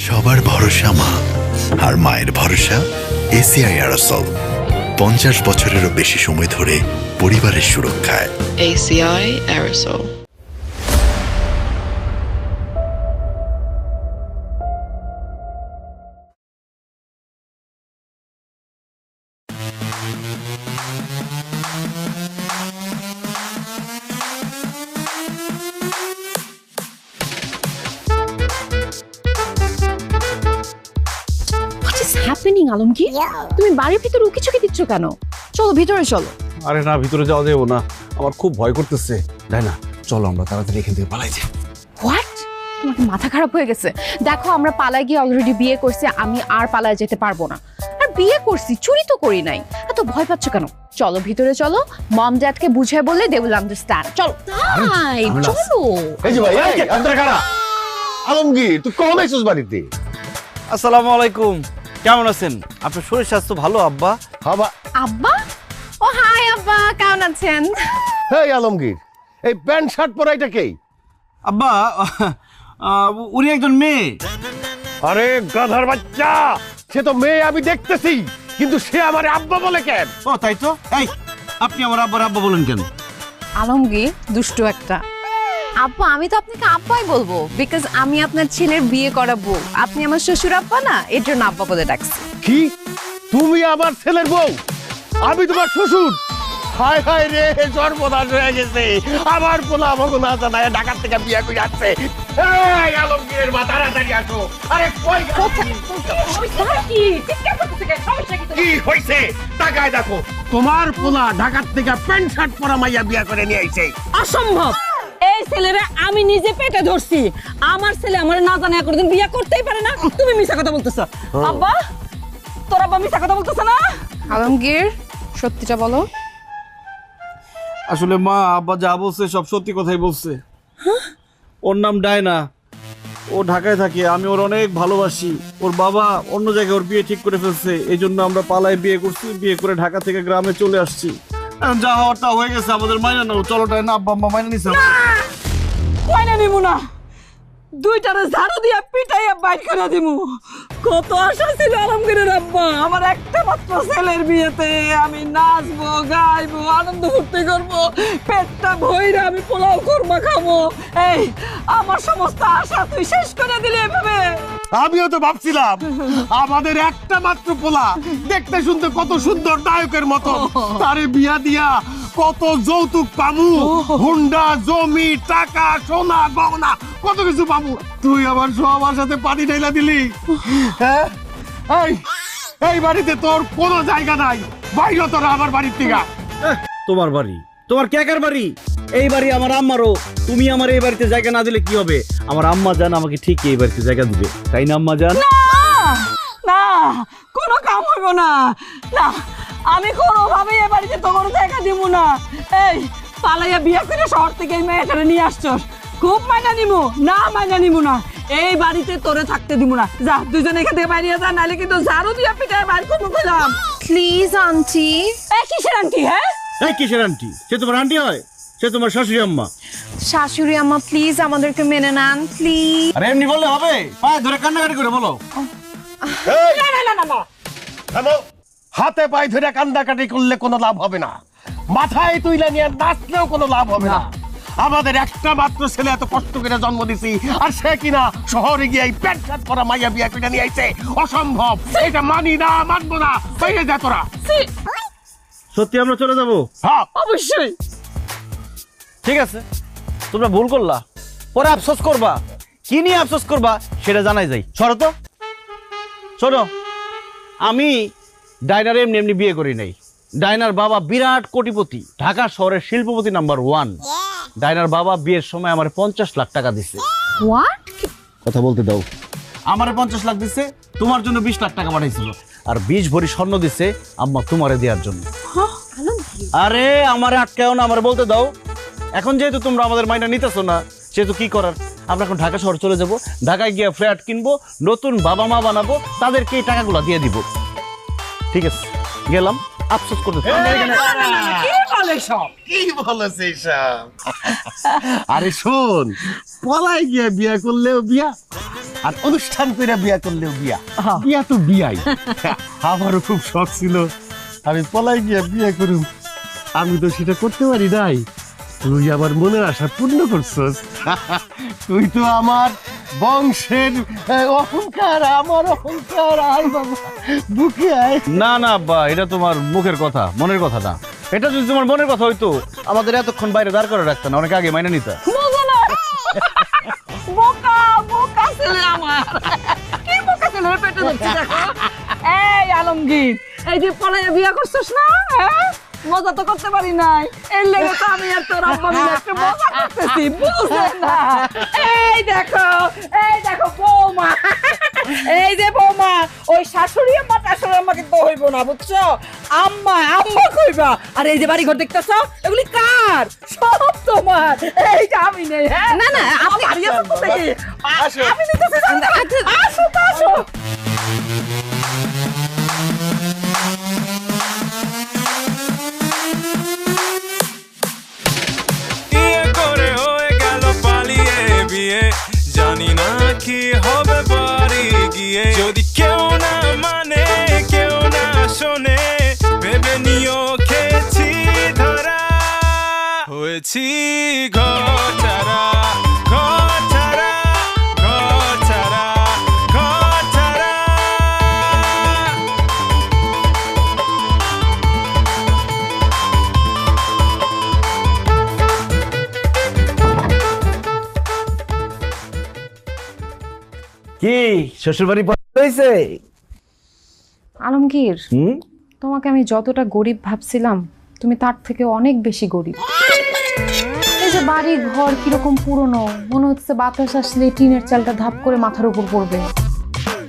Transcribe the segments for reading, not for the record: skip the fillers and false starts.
সবার ভরসা মা, আর মায়ের ভরসা এসিআই এরোসল। 50 বছরেরও বেশি সময় ধরে পরিবারের সুরক্ষায়। ACI Aerosol। হ্যাপেনিং আলমগীর, তুমি বাড়ির ভিতরে উকি চুকি দিচ্ছ কেন? চলো ভিতরে চলো। আরে না, ভিতরে যাওয়া যাবো না, আমার খুব ভয় করতেছে। তাই না, চলো আমরা তাড়াতাড়ি এখান থেকে পালাই যাই। হোয়াট? তোমার মাথা খারাপ হয়ে গেছে? দেখো আমরা পালায় গিয়ে অলরেডি বিয়ে করছি, আমি আর পালায় যেতে পারবো না। আর বিয়ে করছি, চুরি তো করি নাই, এত ভয় পাচ্ছ কেন? চলো ভিতরে চলো, মম ড্যাডকে বুঝায় বললে দে উইল আন্ডারস্ট্যান্ড। চলো তাই চলো। এই যে ভাই, এই আন্দার কারা? আলমগীর, তুই কখন আইছিস বাড়িতে? আসসালামু আলাইকুম, কেমন আছেন? আপনার শরীর স্বাস্থ্য ভালো আব্বা? হাবা আব্বা? ও হাই আব্বা, কেমন আছেন? হেই আলমগীর, এই প্যান্ট শার্ট পরাইটা কে? আব্বা, উনি একজন মেয়ে। আরে গাধার বাচ্চা, সে তো মেয়ে আমি দেখতেছি, কিন্তু সে আমার আব্বা বলে কেন? ও তাই তো। এই আপনি আমার আব্বার আব্বা বলেন কেন? আলমগীর দুষ্টু একটা। আব্বা আমি তো আপনাকে আব্বাই বলবো, বিকজ আমি আপনার ছেলের বিয়ে করাবো। আপনি আমার শ্বশুর আব্বা না, এর জন্য আব্বা বলে ডাকছি। কি, তুমি আমার ছেলের বউ, আমি তোমার শ্বশুর? হায় হায় রে, সর্বনাশ হয়ে গেছে। আমার পোলা আমাকে না জানায় ঢাকার থেকে বিয়ে করে আসছে। এই আলমগীরের মা, তাড়াতাড়ি আসো। আরে কই কি হইছে? টাকায় দেখো, তোমার পোলা ঢাকার থেকে প্যান্ট শার্ট পরা মাইয়া বিয়ে করে নিয়ে আইছে। অসম্ভব! এই ছেলেরে আমি নিজে পেটে ধরছি, আমার ছেলে আমার না জানা কোনদিন বিয়ে করতেই পারে না। তুমি মিছা কথা বলতেছ আব্বা, তোর আব্বা মিছা কথা বলতেছ না? আলমগীর সত্যিটা বলো। আসলে মা, আব্বা যা বলছে সব সত্যি কথাই বলছে। ওর নাম ডায়না, ও ঢাকায় থাকে, আমি ওর অনেক ভালোবাসি। ওর বাবা অন্য জায়গায় ওর বিয়ে ঠিক করে ফেলছে, এই জন্য আমরা পালায় বিয়ে করছি, বিয়ে করে ঢাকা থেকে গ্রামে চলে আসছি। এখন যা হওয়ার তা হয়ে গেছে, আমাদের মাইনা নাও। চলো ডায়না, আব্বা আম্মা মাইনা নিছে। কইনা নিমু না, দুইটারে ঝাড়ু দিয়া পিটাইয়া বাইর করে দিমু। কত আশা ছিল আলমগীরের আব্বা, আমার একটা মাত্র ছেলের বিয়েতে আমি নাচবো, গাইবো, আনন্দ ফুর্তি করবো, পেটটা ভইরা আমি পোলাও কোরমা খাবো। এই আমার সমস্ত আশা তুই শেষ করে দিলি এভাবে। আমিও তো ভাবছিলাম আমাদের একটা মাত্র পোলা, দেখতে শুনতে কত সুন্দর নায়কের মতো, তারে বিয়া দিয়া কত যৌতুক পামু, হুন্ডা, জমি, টাকা, সোনা, গহনা, কত কিছু পামু। তুই আমার সবার সাথে পানি ঢেলা দিলি। হ্যাঁ, এই বাড়িতে তোর কোনো জায়গা নাই, বাইরে তোরা আমার বাড়ির থেকে। তোমার বাড়ি, তোমার ক্যাকার বাড়ি, এই বাড়ি আমার আম্মারও। তুমি আমার এই বাড়িতে জায়গা না দিলে কি হবে? আমার আম্মা জান আমাকে ঠিক এই বাড়িতে জায়গা দিবে, তাই না আম্মা জান? না, কোনো কাম হইব না। না, আমি কোনোভাবেই এ বাড়িতে তোমার জায়গা দিব না। এই পালাইয়া বিয়ে করে শহর থেকে এই মেয়েটারে নিয়ে আসছস, খুব মাইনা নিমু না, মাইনা নিমু না। এই বাড়িতে তোরে থাকতে দিব না। যা দুজনে এখান থেকে বাইরে যা, নাহলে কিন্তু ঝাড়ু দিয়া পিটায় বাইর করবো কইলাম। Please aunty. এই কিসের আন্টি? হ্যাঁ, এই কিসের আন্টি? সে তোমার আন্টি হয়? সে তোমার শাশুড়ি আম্মা। শাশুড়ি আম্মা প্লিজ আমাদেরকে মেনে নেন প্লিজ। আরে এমনি বললে হবে? পায়ে ধরে কান্নাকাটি করে বলো। না না না না না, হ্যালো, হাতে পায়ে ধরে কান্দাকাটি করলে কোনো লাভ হবে না, মাথায় তুইলা নিয়ে নাচলেও কোনো লাভ হবে না। আমাদের একটা মাত্র ছেলে, এত কষ্ট করে জন্ম দিছি, আর সে কিনা শহরে গিয়ে এই প্যান্ট শার্ট পরা মাইয়া বিয়ে করে নিয়ে আইছে। অসম্ভব, এটা মানি না, মানবো না। বাইরে যা তোরা। সত্যি আমরা চলে যাবো? হ্যাঁ অবশ্যই। ঠিক আছে, তোমরা ভুল করলা, পরে আফসোস করবা। কি নিয়ে আফসোস করবা সেটা জানাই যাই। সরো তো, শোনো, আমি ডায়নার এমনি এমনি বিয়ে করি নাই। ডায়নার বাবা বিরাট কোটিপতি, ঢাকা শহরের শিল্পপতি নাম্বার 1। ডায়নার বাবা বিয়ের সময় আমার 50 লাখ টাকা দিছে। হোয়াট? কথা বলতে দাও। আমারে 50 লাখ দিছে, তোমার জন্য 20 লাখ টাকা পাঠাইছিল, আর 20 ভরি স্বর্ণ দিছে আম্মা তোমারে দেওয়ার জন্য। আরে আমারে আটকাও না, আমারে বলতে দাও। এখন যেহেতু তোমরা আমাদের মাইনা নিতেছো না, সেহেতু কি করার, আমরা এখন ঢাকা শহর চলে যাব, ঢাকায় গিয়ে ফ্ল্যাট কিনবো, নতুন বাবা মা বানাবো, তাদেরকে এই টাকাগুলো দিয়ে দিব। ঠিক আছে, গেলাম। আফসোস করতে আরে শোন, পলাই গিয়ে বিয়া করলেও বিয়া, আর অনুষ্ঠান করে বিয়া করলেও বিয়া বিয়া তো বিয়াই আমারও খুব শখ ছিল আমি পলাই গিয়া বিয়ে করুম আমি তো সেটা করতে পারি নাই তুই আমার মনের আশা পূর্ণ করছস তুই তো আমার বংশের অহংকার আমার অহংকার আয় বাবা বুকে আয় না না আব্বা, এটা তোমার মুখের কথা, মনের কথা না। এটা যদি তোমার মনের কথা হইতো আমাদের এতক্ষণ বাইরে দাঁড় করে রাখতে না, অনেক আগে মাইনে নিতা। বোকা বোকা ছেলে আমার, কি বোকা ছেলে পেটে ধরছে দেখো। এই আলমগীর, এই যে পলাইয়া বিয়া করছিস না, হ্যাঁ মজা তো করতে পারি নাই, এর লেগে তো আমি আর তোর আব্বা মিলে একটা মজা করতেছি, বুঝলে না? এই দেখো বৌমা, এই যে বৌমা, ওই শাশুড়ি আম্মা শাশুড়ি আম্মা কিন্তু হইব না, বুঝছো? আম্মা আম্মা কইবা। আর এই যে বাড়ি ঘর দেখতেছ, এগুলি কার? সব তোমার। এই যে আমি নেই, হ্যাঁ না না আপনি হারিয়ে যাবো দেখি। আমি নিতেছি, আসো তো আসো। জানি না কি হবে বাড়ি গিয়ে, যদি কেউ না মানে কেউ না শোনে, ভেবে নিও খেয়েছি ধরা, হয়েছি ঘর ছাড়া ঘর ছাড়া ঘর ছাড়া ঘর ছাড়া। কি শ্বশুর বাড়ি হয়েছে? আলমগীর, তোমাকে আমি যতটা গরিব ভাবছিলাম তুমি তার থেকে অনেক বেশি গরিব। এই যে বাড়ি ঘর কিরকম পুরনো, মনে হচ্ছে বাতাস আসলে টিনের চালটা ধাপ করে মাথার উপর পড়বে।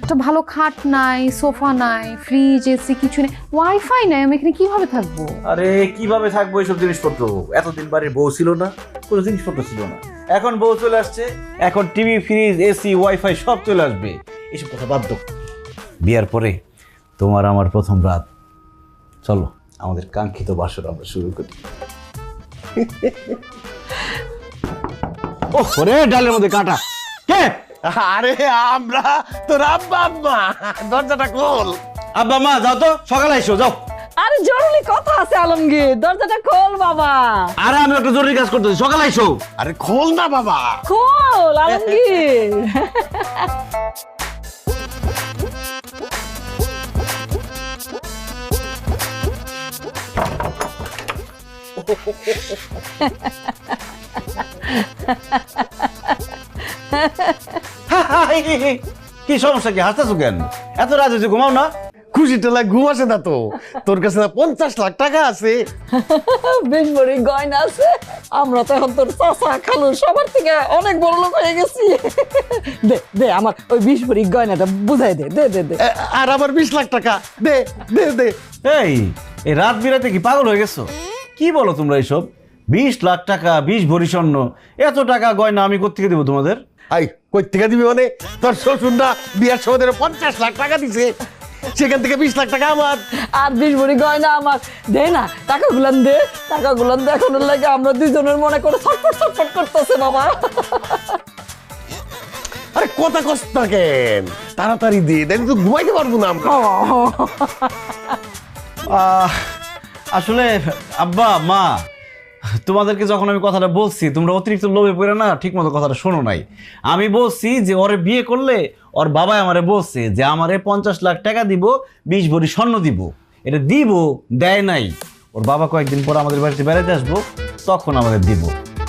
একটা ভালো খাট নাই, সোফা নাই, ফ্রিজ এসি কিছু নেই, ওয়াইফাই নাই, আমি এখানে কিভাবে থাকবো? আরে কিভাবে থাকবো এইসব জিনিসপত্র? এতদিন বাড়ির বউ ছিল না, কোনো জিনিসপত্র ছিল না, এখন বউ চলে আসছে, এখন টিভি ফ্রিজ এসি ওয়াইফাই সব চলে আসবে। এইসব কথা বাদ দাও। বিয়ার পরে তোমার আমার প্রথম রাত, চলো আমাদের কাঙ্ক্ষিত বাসর আমরা শুরু করি। ও ওরে ডালের মধ্যে কাটা কে? আরে আমরা তোর আব্বা আম্মা, দরজাটা খোল। আব্বা মা যাও তো, সকালে এসো যাও। আরে জরুরি কথা আছে আলমগীর, দরজাটা খোল বাবা। আরে আমি একটা জরুরি কাজ করতেছি, সকালে এসো। আরে খোল না বাবা। খোল আলমগীর। কি সমস্যা, কি হাসতেছো কেন? এত রাত হয়েছে, ঘুমাও না? খুশি টেলা ঘুম আসে না তো? তোর কাছে না 50 লাখ টাকা আছে? বেশ বড় গয়না আছে, আমরা তো এখন তোর চাচা খালু সবার থেকে অনেক বড় লোক হয়ে গেছি। দে দে আমার ওই 20 ভরি গয়নাটা বুঝাই দে, দে দে দে। আর আমার 20 লাখ টাকা দে দে দে। এই এই রাত বিরাতে কি পাগল হয়ে গেছো? কি বলো তোমরা এইসব? 20 লাখ টাকা, 20 ভরি স্বর্ণ, এত টাকা গয়না আমি কোত্থেকে দেবো তোমাদের? আই কই থেকে দিবি মানে? তোর শ্বশুররা বিয়ার সময় 50 লাখ টাকা দিছে, সেখান থেকে 20 লাখ টাকা আমার। আর 20 ভরি গয়না আমার। দে না টাকাগুলান দে, টাকাগুলান দে, এখন লাগে আমরা দুজনের মনে করে ছটফট ছটফট করতেছে বাবা। আরে কথা কষ্ট না কেন, তাড়াতাড়ি দে, তাহলে তো ঘুমাইতে পারবো না আমরা। আসলে আব্বা মা, তোমাদেরকে যখন আমি কথাটা বলছি তোমরা অতিরিক্ত লোভে পড়ে না ঠিক মতো কথাটা শোনো নাই। আমি বলছি যে ওরে বিয়ে করলে ওর বাবা আমারে বলছে যে আমারে 50 লাখ টাকা দিব, 20 ভরি স্বর্ণ দিব। এটা দিব, দেয় নাই। ওর বাবা কয়েকদিন পর আমাদের বাড়িতে বেড়াতে আসবো, তখন আমাদের দিব,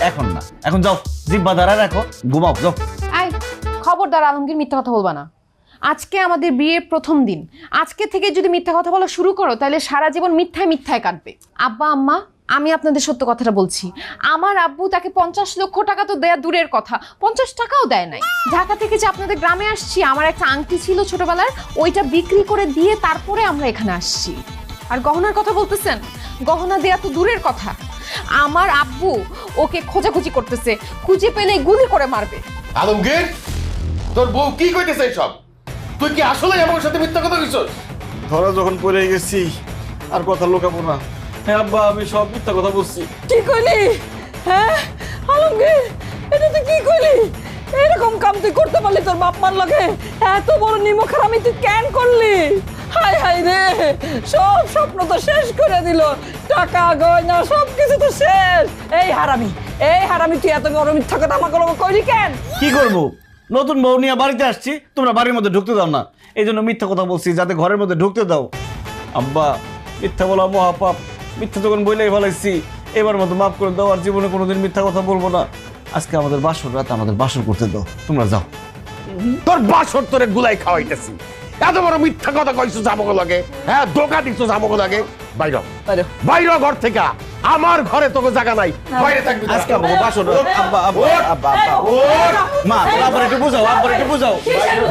এখন না। এখন যাও, জিব্বা দাঁড়ায় রাখো, ঘুমাও যাও। আই খবরদার আলমগীর, মিথ্যা কথা বলবা না। আজকে আমাদের বিয়ের প্রথম দিন, আজকে থেকে যদি মিথ্যা কথা বলা শুরু করো তাহলে সারা জীবন মিথ্যায় মিথ্যায় কাটবে। আব্বা আম্মা, আমি আপনাদের সত্য কথাটা বলছি, আমার আব্বু তাকে 50 লক্ষ টাকা তো দেয়া দূরের কথা, 50 টাকাও দেয় নাই। ঢাকা থেকে যে আপনাদের গ্রামে আসছি, আমার একটা আংটি ছিল ছোটবেলার, ওইটা বিক্রি করে দিয়ে তারপরে আমরা এখানে আসছি। আর গহনার কথা বলতেছেন, গহনা দেয়া তো দূরের কথা, আমার আব্বু ওকে খোঁজাখুঁজি করতেছে, খুঁজে পেলে গুলি করে মারবে। আলমগীর, তোর বউ কি কইতেছে সব? তুই কি আসলে আমার সাথে মিথ্যা কথা কইছস? ধরা যখন পড়ে গেছি আর কথা লুকাবো না। হ্যাঁ আব্বা, আমি সব মিথ্যা কথা বলছি। কি কইলি? হ্যাঁ আলমগীর, এটা তুই কি কইলি? এরকম কাম তুই করতে পারলি তোর বাপ মার লগে? এত বড় নিমখারামি তুই কেন করলি? হাই হাই রে, সব স্বপ্ন তো শেষ করে দিল, টাকা গয়না সব কিছু তো শেষ। এই হারামি তুই এত বড় মিথ্যা কথা আমাকে কইলি কেন? কি করব? নতুন বউ নিয়ে বাড়িতে আসছি, তোমরা বাড়ির মধ্যে ঢুকতে দাও না, এই জন্য মিথ্যা কথা বলছি যাতে ঘরের মধ্যে ঢুকতে দাও। আব্বা, মিথ্যা বলা মহাপাপ, মিথ্যা যখন বইলেই ভালাইছি, এবার মতো মাফ করে দাও, আর জীবনে কোনোদিন মিথ্যা কথা বলবো না। আজকে আমাদের বাসর রাত, আমাদের বাসর করতে দাও, তোমরা যাও। তোর বাসর তোরে গুলাই খাওয়াইতেছি, এত বড় মিথ্যা কথা কইছো আমাকে লাগে, হ্যাঁ ধোকা দিছো আমাকে লাগে। বাইরে বাইরে ঘর থেকে, আমার ঘরে তোকে জায়গা নাই, বাইরে থাকবি। আজকে আমাদের বাসর রাত। আব্বা আব্বা আব্বা আব্বা, মা আব্বার একটু বুঝাও, আব্বার একটু বুঝাও,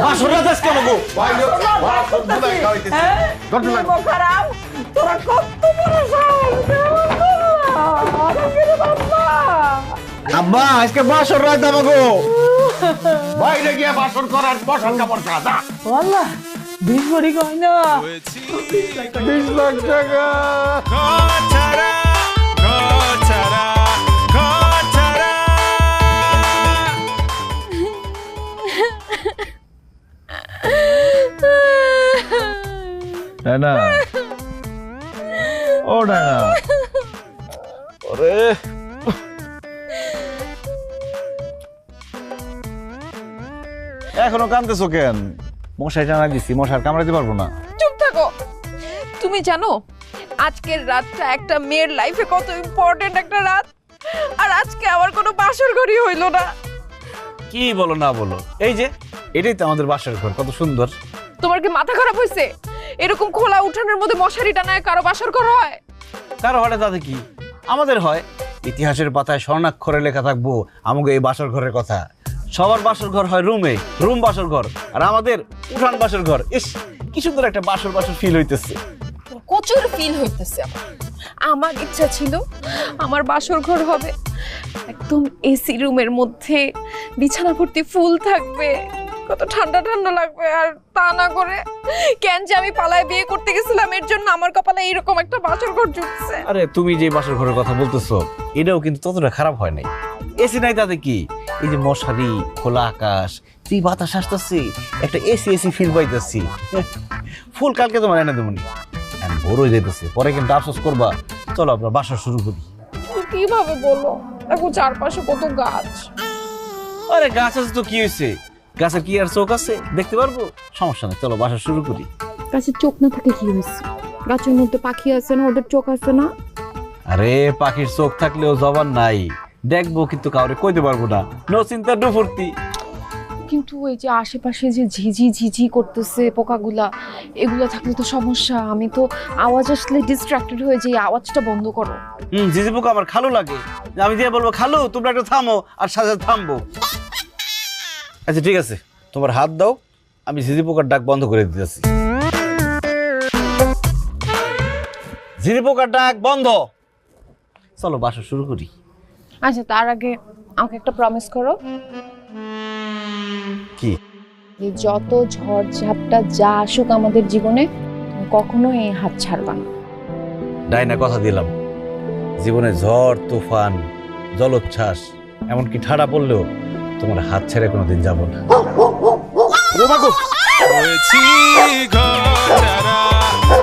বাসর রাত আজকে আমাকে। নিমখারাম, তোরা কত বড় সাহস! আব্বা আজকে বাসর রাত আমাকে। বাইরে গিয়ে বাসর করার বসান কাপড় কাজা। ওয়াল্লাহ 20 ভরি গয়না, 20 লাখ টাকা। ঘর ছাড়া, ঘর ছাড়া, ঘর ছাড়া। না ও না, ওরে এখনো কাঁদতেছো কেন? মশাই টানা দিছি, মশার কামড়াতে পারবো না। চুপ থাকো। তুমি জানো আজকের রাতটা একটা মেয়ের লাইফে কত ইম্পর্টেন্ট একটা রাত, আর আজকে আমার কোনো বাসর ঘরই হইলো না। কি বলো না বলো, এই যে এটাই তো আমাদের বাসার ঘর, কত সুন্দর। তোমার কি মাথা খারাপ হয়েছে? এরকম খোলা উঠানের মধ্যে মশারি টানায় কারো বাসর ঘর হয়? কারো হয় তাতে কি, আমাদের হয়। ইতিহাসের পাতায় স্বর্ণাক্ষরে লেখা থাকবো আমাকে এই বাসর ঘরের কথা। সবার বাসর ঘর হয় রুমে, রুম বাসর ঘর, আর আমাদের উঠান বাসর ঘর। ইস কি সুন্দর একটা বাসর বাসর ফিল হইতেছে। প্রচুর ফিল হইতেছে। আমার ইচ্ছা ছিল আমার বাসর ঘর হবে একদম এসি রুমের মধ্যে, বিছানা ভর্তি ফুল থাকবে, কত ঠান্ডা ঠান্ডা লাগবে। আর তা না করে কেন যে আমি পালায় বিয়ে করতে গেছিলাম, এর জন্য আমার কপালে এইরকম একটা বাসর ঘর জুটছে। আরে তুমি যে বাসর ঘরের কথা বলতেছো এটাও কিন্তু ততটা খারাপ হয় নাই। এসি নাই তাতে কি, এই যে মশারি, খোলা আকাশ, তুই বাতাস আসতেছি, একটা এসি এসি ফিল পাইতেছি। ফুল কালকে তোমার এনে দেবনি, বড় হয়ে যেতেছে, পরে কিন্তু আফসোস করবা। চলো আমরা বাসা শুরু করি। কিভাবে বলো, দেখো চারপাশে কত গাছ। আরে গাছ আছে তো কি হয়েছে, গাছের কি আর চোখ আছে, দেখতে পারবো, সমস্যা নেই, চলো বাসা শুরু করি। গাছের চোখ না থাকে কি হয়েছে? গাছের মধ্যে পাখি আছে না, ওদের চোখ আছে না? আরে পাখির চোখ থাকলেও জবান নাই, দেখবো কিন্তু কাউরে কইতে পারবো না, নো চিন্তা ডু ফুর্তি। কিন্তু ওই যে আশেপাশে যে ঝিঝি ঝিঝি করতেছে পোকাগুলা, এগুলো থাকলে তো সমস্যা। আমি তো আওয়াজ আসলে ডিস্ট্রাক্টেড হয়ে যাই, আওয়াজটা বন্ধ করো। ঝিঝি পোকা আমার খালু লাগে, আমি দিয়ে বলবো খালু তোমরা একটু থামো, আর সাথে থামবো। আচ্ছা ঠিক আছে, তোমার হাত দাও, আমি ঝিঝি পোকার ডাক বন্ধ করে দিতেছি। ঝিঝি পোকার ডাক বন্ধ। চলো বাসা শুরু করি। আচ্ছা তার আগে আমাকে একটা প্রমিস করো। কি? এই যত ঝড় ঝাপটা যা আসুক আমাদের জীবনে, তুমি কখনো এই হাত ছাড়বা না। ডাইনা কথা দিলাম, জীবনে ঝড় তুফান জলোচ্ছ্বাস এমনকি ঠাড়া পড়লেও তোমার হাত ছেড়ে কোনোদিন যাব না। হয়েছি ঘর ছাড়া,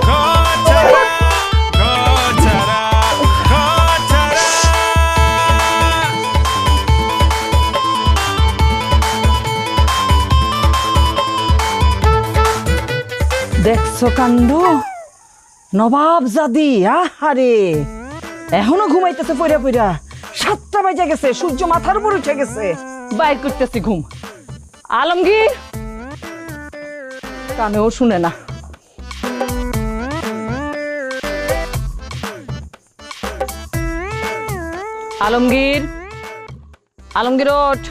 ঘর ছাড়া, ঘর ছাড়া, ঘর ছাড়া। দেখছো কাণ্ড, নবাব জাদি। আহারে এখনো ঘুমাইতেছে পইরা পইরা, 7টা বাজে গেছে, সূর্য মাথার উপর উঠে গেছে, বাইর করতেছি ঘুম। আলমগীর কানেও শুনে না। আলমগীর, আলমগীর ওঠ।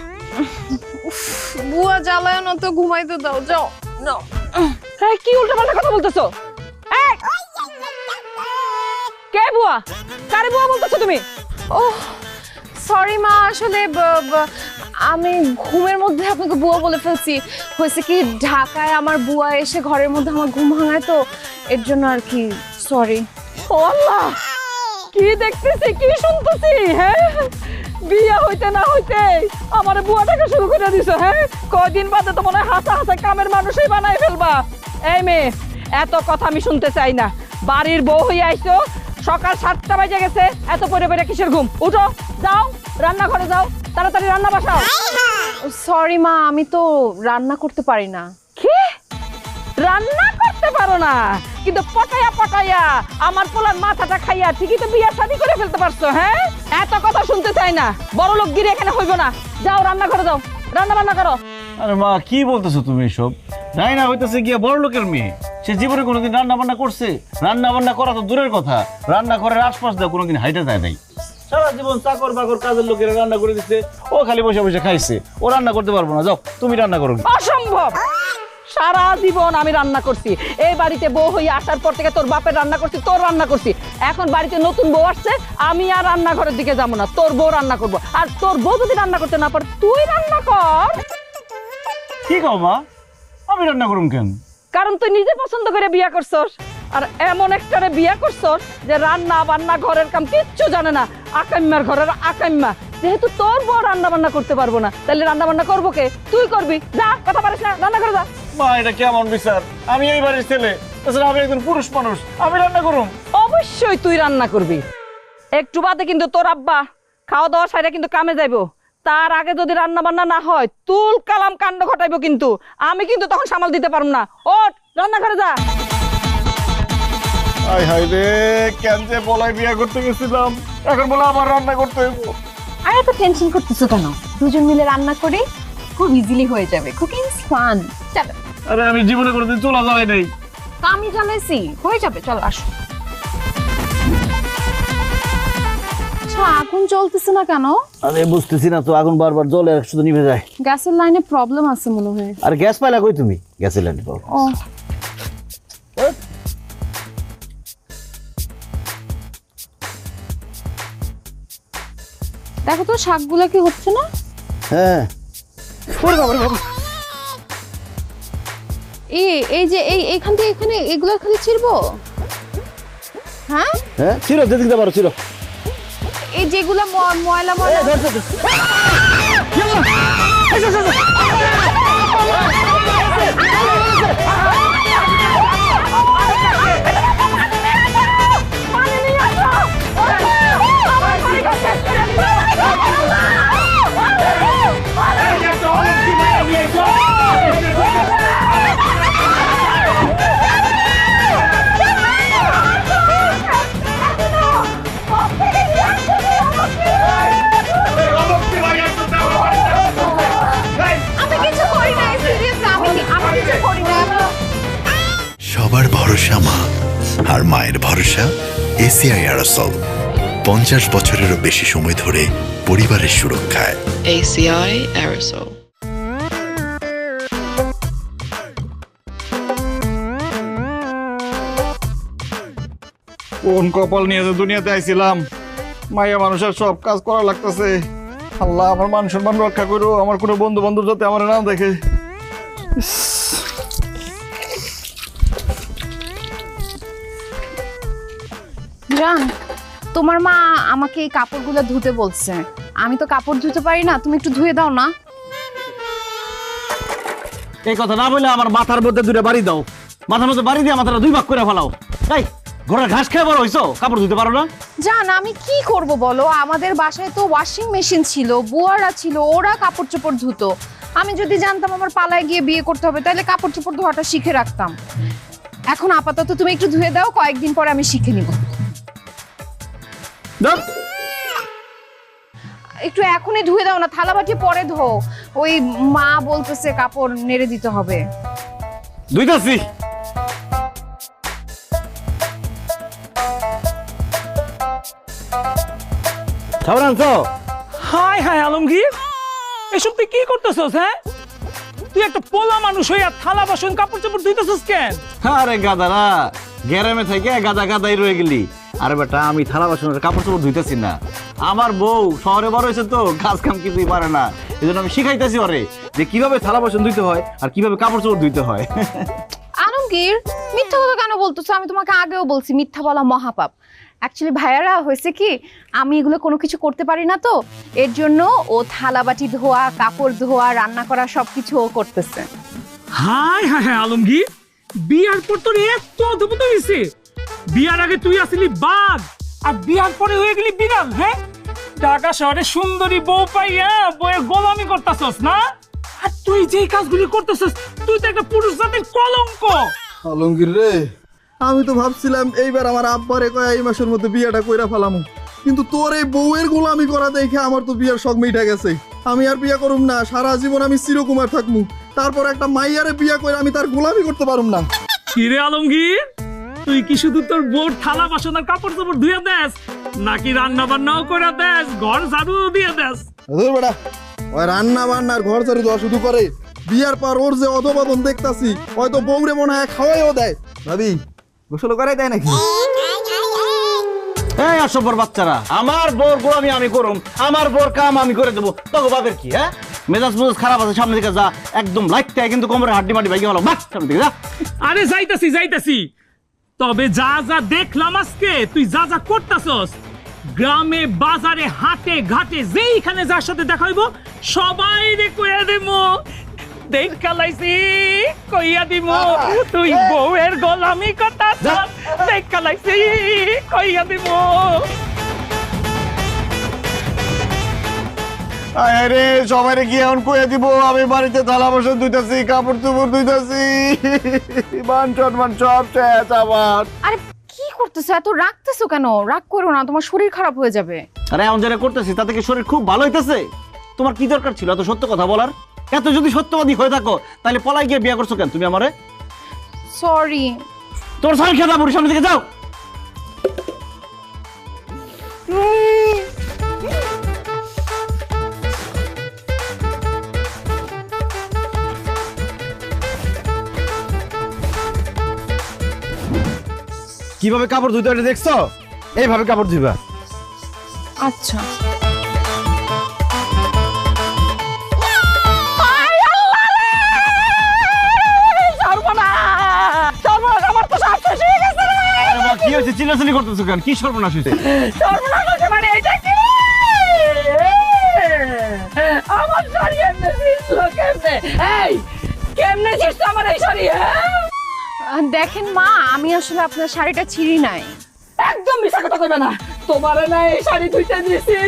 বুয়া জ্বালায় না তো, ঘুমাইতে দাও, যাও যাও। হ্যাঁ কি উল্টাপাল্টা কথা বলতেছো? কে বুয়া? কারে বুয়া বলতেছো তুমি? ও সরি মা, আসলে আমি ঘুমের মধ্যে আপনাকে বুয়া বলে ফেলছি। হয়েছে কি, ঢাকায় আমার বুয়া এসে ঘরের মধ্যে আমার ঘুম ভাঙায় তো, এর জন্য আর কি, সরি। ও আল্লাহ, কি দেখতেছি কি শুনতেছি? হ্যাঁ বিয়ে হইতে না হইতে আমার বুয়াটাকে শুরু করে দিছো। হ্যাঁ, কয়দিন বাদে তো মনে হয় হাসা হাসা কামের মানুষই বানাই ফেলবা। এই মেয়ে, এত কথা আমি শুনতে চাই না। বাড়ির বউ হয়ে আইছো, সকাল 7টা বাজে গেছে, এত পরে পরে কিসের ঘুম? উঠো, যাও রান্নাঘরে যাও, তাড়াতাড়ি রান্না বসাও। সরি মা, আমি তো রান্না করতে পারি না। কি রান্না করতে পারো না, কিন্তু পটাইয়া পটাইয়া আমার পোলার মাথাটা খাইয়া ঠিকই তো বিয়ে শাদী করে ফেলতে পারছো। হ্যাঁ, এত কথা শুনতে চাই না। বড় লোক গিরে এখানে হইব না। যাও রান্নাঘরে যাও, রান্না বান্না করো। আরে মা, কি বলতেছো তুমি এসব? রাইনা হইতেছে গিয়া বড় লোকের মেয়ে, সে জীবনে কোনোদিন রান্না বান্না করছে? রান্না বান্না করা তো দূরের কথা, রান্না ঘরের আশপাশ দিয়ে কোনোদিন হাইটে যায় নাই। সারা জীবন চাকর বাকর কাজের লোকেরা রান্না করে দিচ্ছে, ও খালি বসে বসে খাইছে। ও রান্না করতে পারবো না, যাও তুমি রান্না করো। অসম্ভব। সারা জীবন আমি রান্না করছি, এই বাড়িতে বউ হয়ে আসার পর থেকে তোর বাপের রান্না করছি, তোর রান্না করছি। এখন বাড়িতে নতুন বউ আসছে, আমি আর রান্নাঘরের দিকে যাবো না, তোর বউ রান্না করবো। আর তোর বউ যদি রান্না করতে না পারে, তুই রান্না কর। কি কও মা, আমি রান্না করুম কেন? কারণ তুই নিজে পছন্দ করে বিয়ে করছস, আর এমন একটারে বিয়ে করছস যে রান্না বান্না ঘরের কাম কিচ্ছু জানে না, আকাম্মার ঘরের আকাম্মা। যেহেতু তোর বউ রান্না বান্না করতে পারবো না, তাহলে রান্না বান্না করবো কে? তুই করবি। যা, কথা পারিস না, রান্না করে যা। মা, এটা কেমন বিচার? আমি এই বাড়ির ছেলে, তাছাড়া আমি একজন পুরুষ মানুষ, আমি রান্না করুম? অবশ্যই তুই রান্না করবি। একটু বাদে কিন্তু তোর আব্বা খাওয়া দাওয়া সাইডে কিন্তু কামে যাইবো। তার আগে যদি রান্না বান্না না হয়, তুল কালাম কাণ্ড ঘটাইবো কিন্তু। আমি কিন্তু তখন সামাল দিতে পারবো না। ওঠ, রান্নাঘরে যা। হাই হাই রে, কেন যে বলাই বিয়ে করতে গেছিলাম, এখন বলে আবার রান্না করতে হইব। আর এত টেনশন করতেছো কেন? দুজন মিলে রান্না করে খুব ইজিলি হয়ে যাবে। Cooking is fun. চলো। আরে আমি জীবনে কোনোদিন চলা যাওয়াই নাই। আমি জানাইছি হয়ে যাবে, চলো আসো। আচ্ছা, আগুন জ্বলতেছে না কেন? আরে বুঝতেছি না তো, আগুন বারবার জ্বলে আর শুধু নিভে যায়। গ্যাসের লাইনে প্রবলেম আছে মনে হয়। আর গ্যাস পাইলা কই তুমি? গ্যাসের লাইনে পাও? ও, দেখো তো শাকগুলা কি হচ্ছে না? হ্যাঁ। ওরে বাবা রে বাবা। এই যে এইখান থেকে এখানে এগুলো খালি ছিড়বো? হ্যাঁ হ্যাঁ, ছিল যেদিকে পারো ছিল। এই যেগুলো ময়লা ময়লা। সবার ভরসা মা, আর মায়ের ভরসা এসিআই অ্যারোসল। 50 বছরেরও বেশি সময় ধরে পরিবারের সুরক্ষায়। ACI Aerosol. কোন কপাল নিয়ে যে দুনিয়াতে আইছিলাম, মাইয়া মানুষের সব কাজ করা লাগতেছে। আল্লাহ আমার মান সম্মান রক্ষা করো, আমার কোনো বন্ধু বান্ধব যাতে আমার না দেখে। জান, তোমার মা আমাকে এই কাপড়গুলো ধুতে বলছে। আমি তো কাপড় ধুতে পারি না, তুমি একটু ধুয়ে দাও না। এই কথা না বলে আমার মাথার মধ্যে দুটো বাড়ি দাও। মাথার মধ্যে বাড়ি দিয়ে মাথাটা 2 ভাগ করে ফেলাও। তাই ঘোড়ার ঘাস খেয়ে বড় হইছো, কাপড় ধুতে পারো না? জান, আমি কি করব বলো? আমাদের বাসায় তো ওয়াশিং মেশিন ছিল, বুয়ারা ছিল, ওরা কাপড় চোপড় ধুতো। আমি যদি জানতাম আমার পালায় গিয়ে বিয়ে করতে হবে, তাহলে কাপড় চোপড় ধোয়াটা শিখে রাখতাম। এখন আপাতত তুমি একটু ধুয়ে দাও, কয়েকদিন পরে আমি শিখে নিব। একটু এখনই ধুয়ে দাও না, থালা বাটি পরে ধো। ওই মা বলতেছে কাপড় নেড়ে দিতে হবে। ধুইতাছি। খাবার আনছো? হাই হাই আলমগীর, এসব তুই কি করতেছস? হ্যাঁ, তুই একটা পোলা মানুষ হইয়া থালা বাসন কাপড় চোপড় ধুইতেছস কেন? আরে গাদারা, গ্রামে থেকে গাদাই রয়ে গেলি। আরে বেটা, আমি থালা বাসনের কাপড় চোপড় ধুইতেছি না। আমার বউ শহরে বড় হয়েছে তো, কাজ কাম কিছুই পারে না। এই জন্য আমি শিখাইতেছি ওরে যে কিভাবে থালা বাসন ধুইতে হয় আর কিভাবে কাপড় চোপড় ধুইতে হয়। আলমগীর, মিথ্যা কথা কেন বলতেছো? আমি তোমাকে আগেও বলছি মিথ্যা বলা মহাপাপ। অ্যাকচুয়ালি ভাইয়ারা হয়েছে কি আমি এগুলো কোনো কিছু করতে পারি না তো, এর জন্য ও থালাবাটি ধোয়া, কাপড় ধোয়া, রান্না করা সবকিছু ও করতেছে। হায় হায় হায় আলমগীর, বিয়ার পর তোর এত অদ্ভুত হয়েছে। বিয়ার আগে তুই আসলি বাঘ, আর বিয়ার পরে হয়ে গেলি বিড়াল। হ্যাঁ, ঢাকা শহরে সুন্দরী বউ পাইয়া বউয়ের গোলামি করতেছস না? আর তুই যেই কাজগুলি করতেছস, তুই তো একটা পুরুষ জাতির কলঙ্ক। আলমগীর রে, আমি তো ভাবছিলাম এইবার আমার আব্বারে কয় এই মাসের মধ্যে বিয়েটা কইরা ফেলামু, কিন্তু তোর এই বউয়ের গোলামি করা দেখে আমার তো বিয়ের শখ মিটা গেছে। আমি আর বিয়ে করুম না, সারা জীবন আমি চিরকুমার থাকমু। তারপর একটা মাইয়ারে বিয়ে করে আমি তার গোলামি করতে পারুম না। কিরে আলমগীর, তুই কি শুধু তোর বউর থালা বাসন আর কাপড় চোপড় ধুয়ে দেস, নাকি রান্না বান্নাও করে দেস, ঘর ঝাড়ু দিয়ে দেস? ধুর বেটা, ওই রান্না বান্নার ঘর ঝাড়ু দেওয়া শুধু করে, বিয়ার পর ওর যে অধপতন দেখতাছি, হয়তো বউরে মনে হয় খাওয়াইও দেয়। ভাবি গোসল করাই দেয় নাকি? এই অসভ্যর বাচ্চারা, আমার বোর গোলামি আমি করুম, আমার বোর কাম আমি করে দেবো, তখন বাপের কি? হ্যাঁ, মেজাজ মেজাজ খারাপ আছে, সামনে দিকে যা, একদম লাইটটা কিন্তু কোমরে হাড্ডি মাড্ডি ভাই গেল, বাস সামনে দিকে যা। আরে যাইতাছি যাইতাছি, তবে যা যা দেখলাম আজকে, তুই যা যা করতাছস, গ্রামে বাজারে হাটে ঘাটে যেইখানে যার সাথে দেখা হইব সবাই রে কইয়া দেবো, দেখা লাইছি কইয়া দিব তুই বউয়ের গোলামি করতাছস, দেখা লাইছি কইয়া দিব। আরে সবাই গিয়ে এখন কয়ে দিব আমি বাড়িতে থালা বাসন ধুইতাছি, কাপড় চোপড় ধুইতাছি, মান সম্মান সব শেষ আমার। আরে কি করতেছো, এত রাখতেছো কেন? রাগ করো না, তোমার শরীর খারাপ হয়ে যাবে। আরে এমন যারা করতেছি তাতে কি শরীর খুব ভালো হইতেছে? তোমার কি দরকার ছিল এত সত্য কথা বলার? এত যদি সত্যবাদী হয়ে থাকো তাহলে পলাই গিয়ে বিয়ে করছো কেন তুমি আমারে? সরি। তোর সরি খেলা বুড়ি, সামনে দিকে যাও। কিভাবে কাপড় ধুইতে হয় দেখছো? এইভাবে কাপড় ধুইবা। আচ্ছা। কি হয়েছে, চিল্লাচিল্লি করতেছো কেন? কি সর্বনাশ হয়েছে? মানে এটা কি? আমার শাড়ি এমনি ছিঁড়ছিল কেমনে? এই কেমনে ছিঁড়ছে আমার এই শাড়ি? দেখেন মা, আমি আসলে আপনার শাড়িটা ছিঁড়ি নাই। একদম মিশা কথা কইবে না, তোমারে না এই শাড়ি ধুইতে দিয়েছি,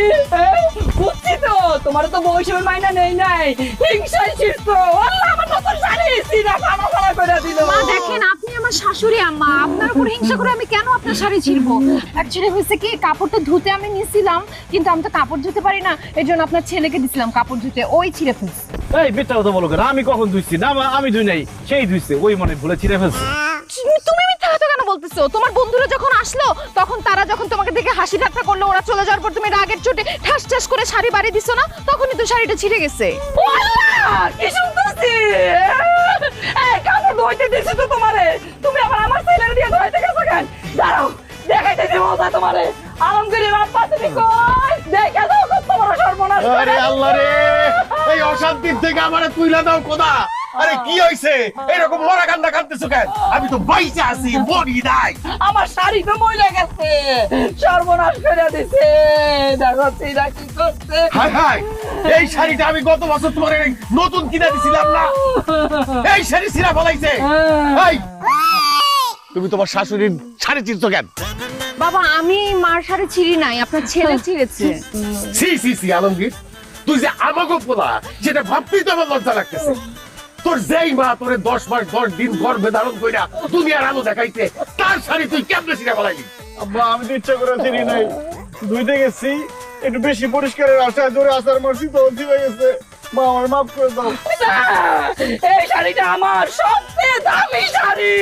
বুঝছি তো তোমারে তো বউ হিসেবে মাইনা নেই নাই, হিংসায় ছিড়ছো। আল্লাহ, আমার নতুন শাড়ি সিরা ফানা ফানা করে দিল। মা দেখেন, আপনি আমার শাশুড়ি আম্মা, আপনার উপর হিংসা করে আমি কেন আপনার শাড়ি ছিঁড়বো? অ্যাকচুয়ালি হয়েছে কি, কাপড়টা ধুতে আমি নিয়েছিলাম, কিন্তু আমি তো কাপড় ধুতে পারি না, এর জন্য আপনার ছেলেকে দিছিলাম কাপড় ধুতে, ওই ছিঁড়ে ফেলছে। এই বেটা কথা বলো কেন? আমি কখন ধুইছি? না আমি ধুই নাই, সেই ধুইছে, ওই মনে ভুলে ছিঁড়ে ফেলছে। তুমি মিথ্যা কথা কেন বলতেছো? তোমার বন্ধুরা যখন আসলো, তখন তারা যখন তোমাকে দেখে হাসি ঠাট্টা করলো, ওরা চলে যাওয়ার পর তুমি রাগের চোটে ঠাস ঠাস করে শাড়ি বাড়ি দিছো না, তখনই তো শাড়িটা ছিঁড়ে গেছে। আল্লাহ, কি শুনতেছি? এই কাপড় ধুইতে দিছি তো তোমারে, তুমি আবার আমার ছেলের দিয়ে ধুইতে গেছো কেন? দাঁড়াও, দেখাইতেছি মজা তোমারে। আলমগীরের আব্বা তুমি কই? দেখা দাও কত বড় সর্বনাশ করে। আরে আল্লাহ রে, এই অশান্তির থেকে আমারে তুইলা দাও খোদা। আরে কি হইছে? এরকম মরা কান্না কাঁদতেছো কেন? আমি তো বাইচে আছি, মরি নাই। আমার শাড়ি তো মইলা গেছে, সর্বনাশ করে দিছে। দেখো সিরা কি করছে। হায় হায়, এই শাড়িটা আমি গত বছর তোমার নতুন কিনে দিছিলাম না, এই শাড়ি ছিঁড়া ফলাইছে। এই তুমি তোমার শাশুড়ির শাড়ি চিনছো কেন? বাবা, আমি মার শাড়ি ছিঁড়ি নাই, আপনার ছেলে ছিঁড়েছে। সি সি সি আলমগীর, তুই যে আমাকে পোলা, সেটা ভাবতেই তো আমার লজ্জা লাগতেছে। তোর যেই মা তোরে 10 মাস 10 দিন গর্ভে ধারণ কইরা দুনিয়ার আলো দেখাইতে, তার শাড়ি তুই কেমনে ছিঁড়া ফলাইলি? আব্বা, আমি তো ইচ্ছা করে চিনি নাই, ধুইতে গেছি, একটু বেশি পরিষ্কারের আশায় ধরে আসার মারছি তো হয়ে গেছে। মা আমার মাফ করে দাও। এই শাড়িটা আমার সবচেয়ে দামি শাড়ি,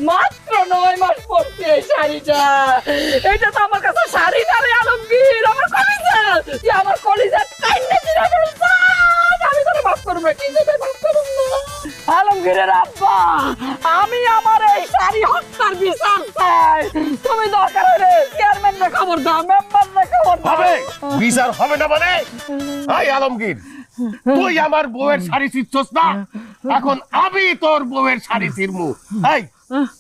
মাত্র 9 মাস পরছি এই শাড়িটা। এটা তো আমার কাছে শাড়ি না রে আলমগীর, আমার কলিজা, তুই আমার কলিজা কাইন্না চিরা ফেলছ। আমি তোরে মাফ করব না, কি যেতে মাফ করব না। আলমগীরের আব্বা, আমি আমার এই শাড়ি হত্যার বিচার চাই। তুমি দরকার হলে চেয়ারম্যানের খবর দাও, মেম্বারের খবর দাও। হবে বিচার হবে না মানে? এই আলমগীর, তুই আমার বউয়ের শাড়ি ছিঁড়ছস না, এখন আমি তোর বউয়ের শাড়ি ছিঁড়মু। এই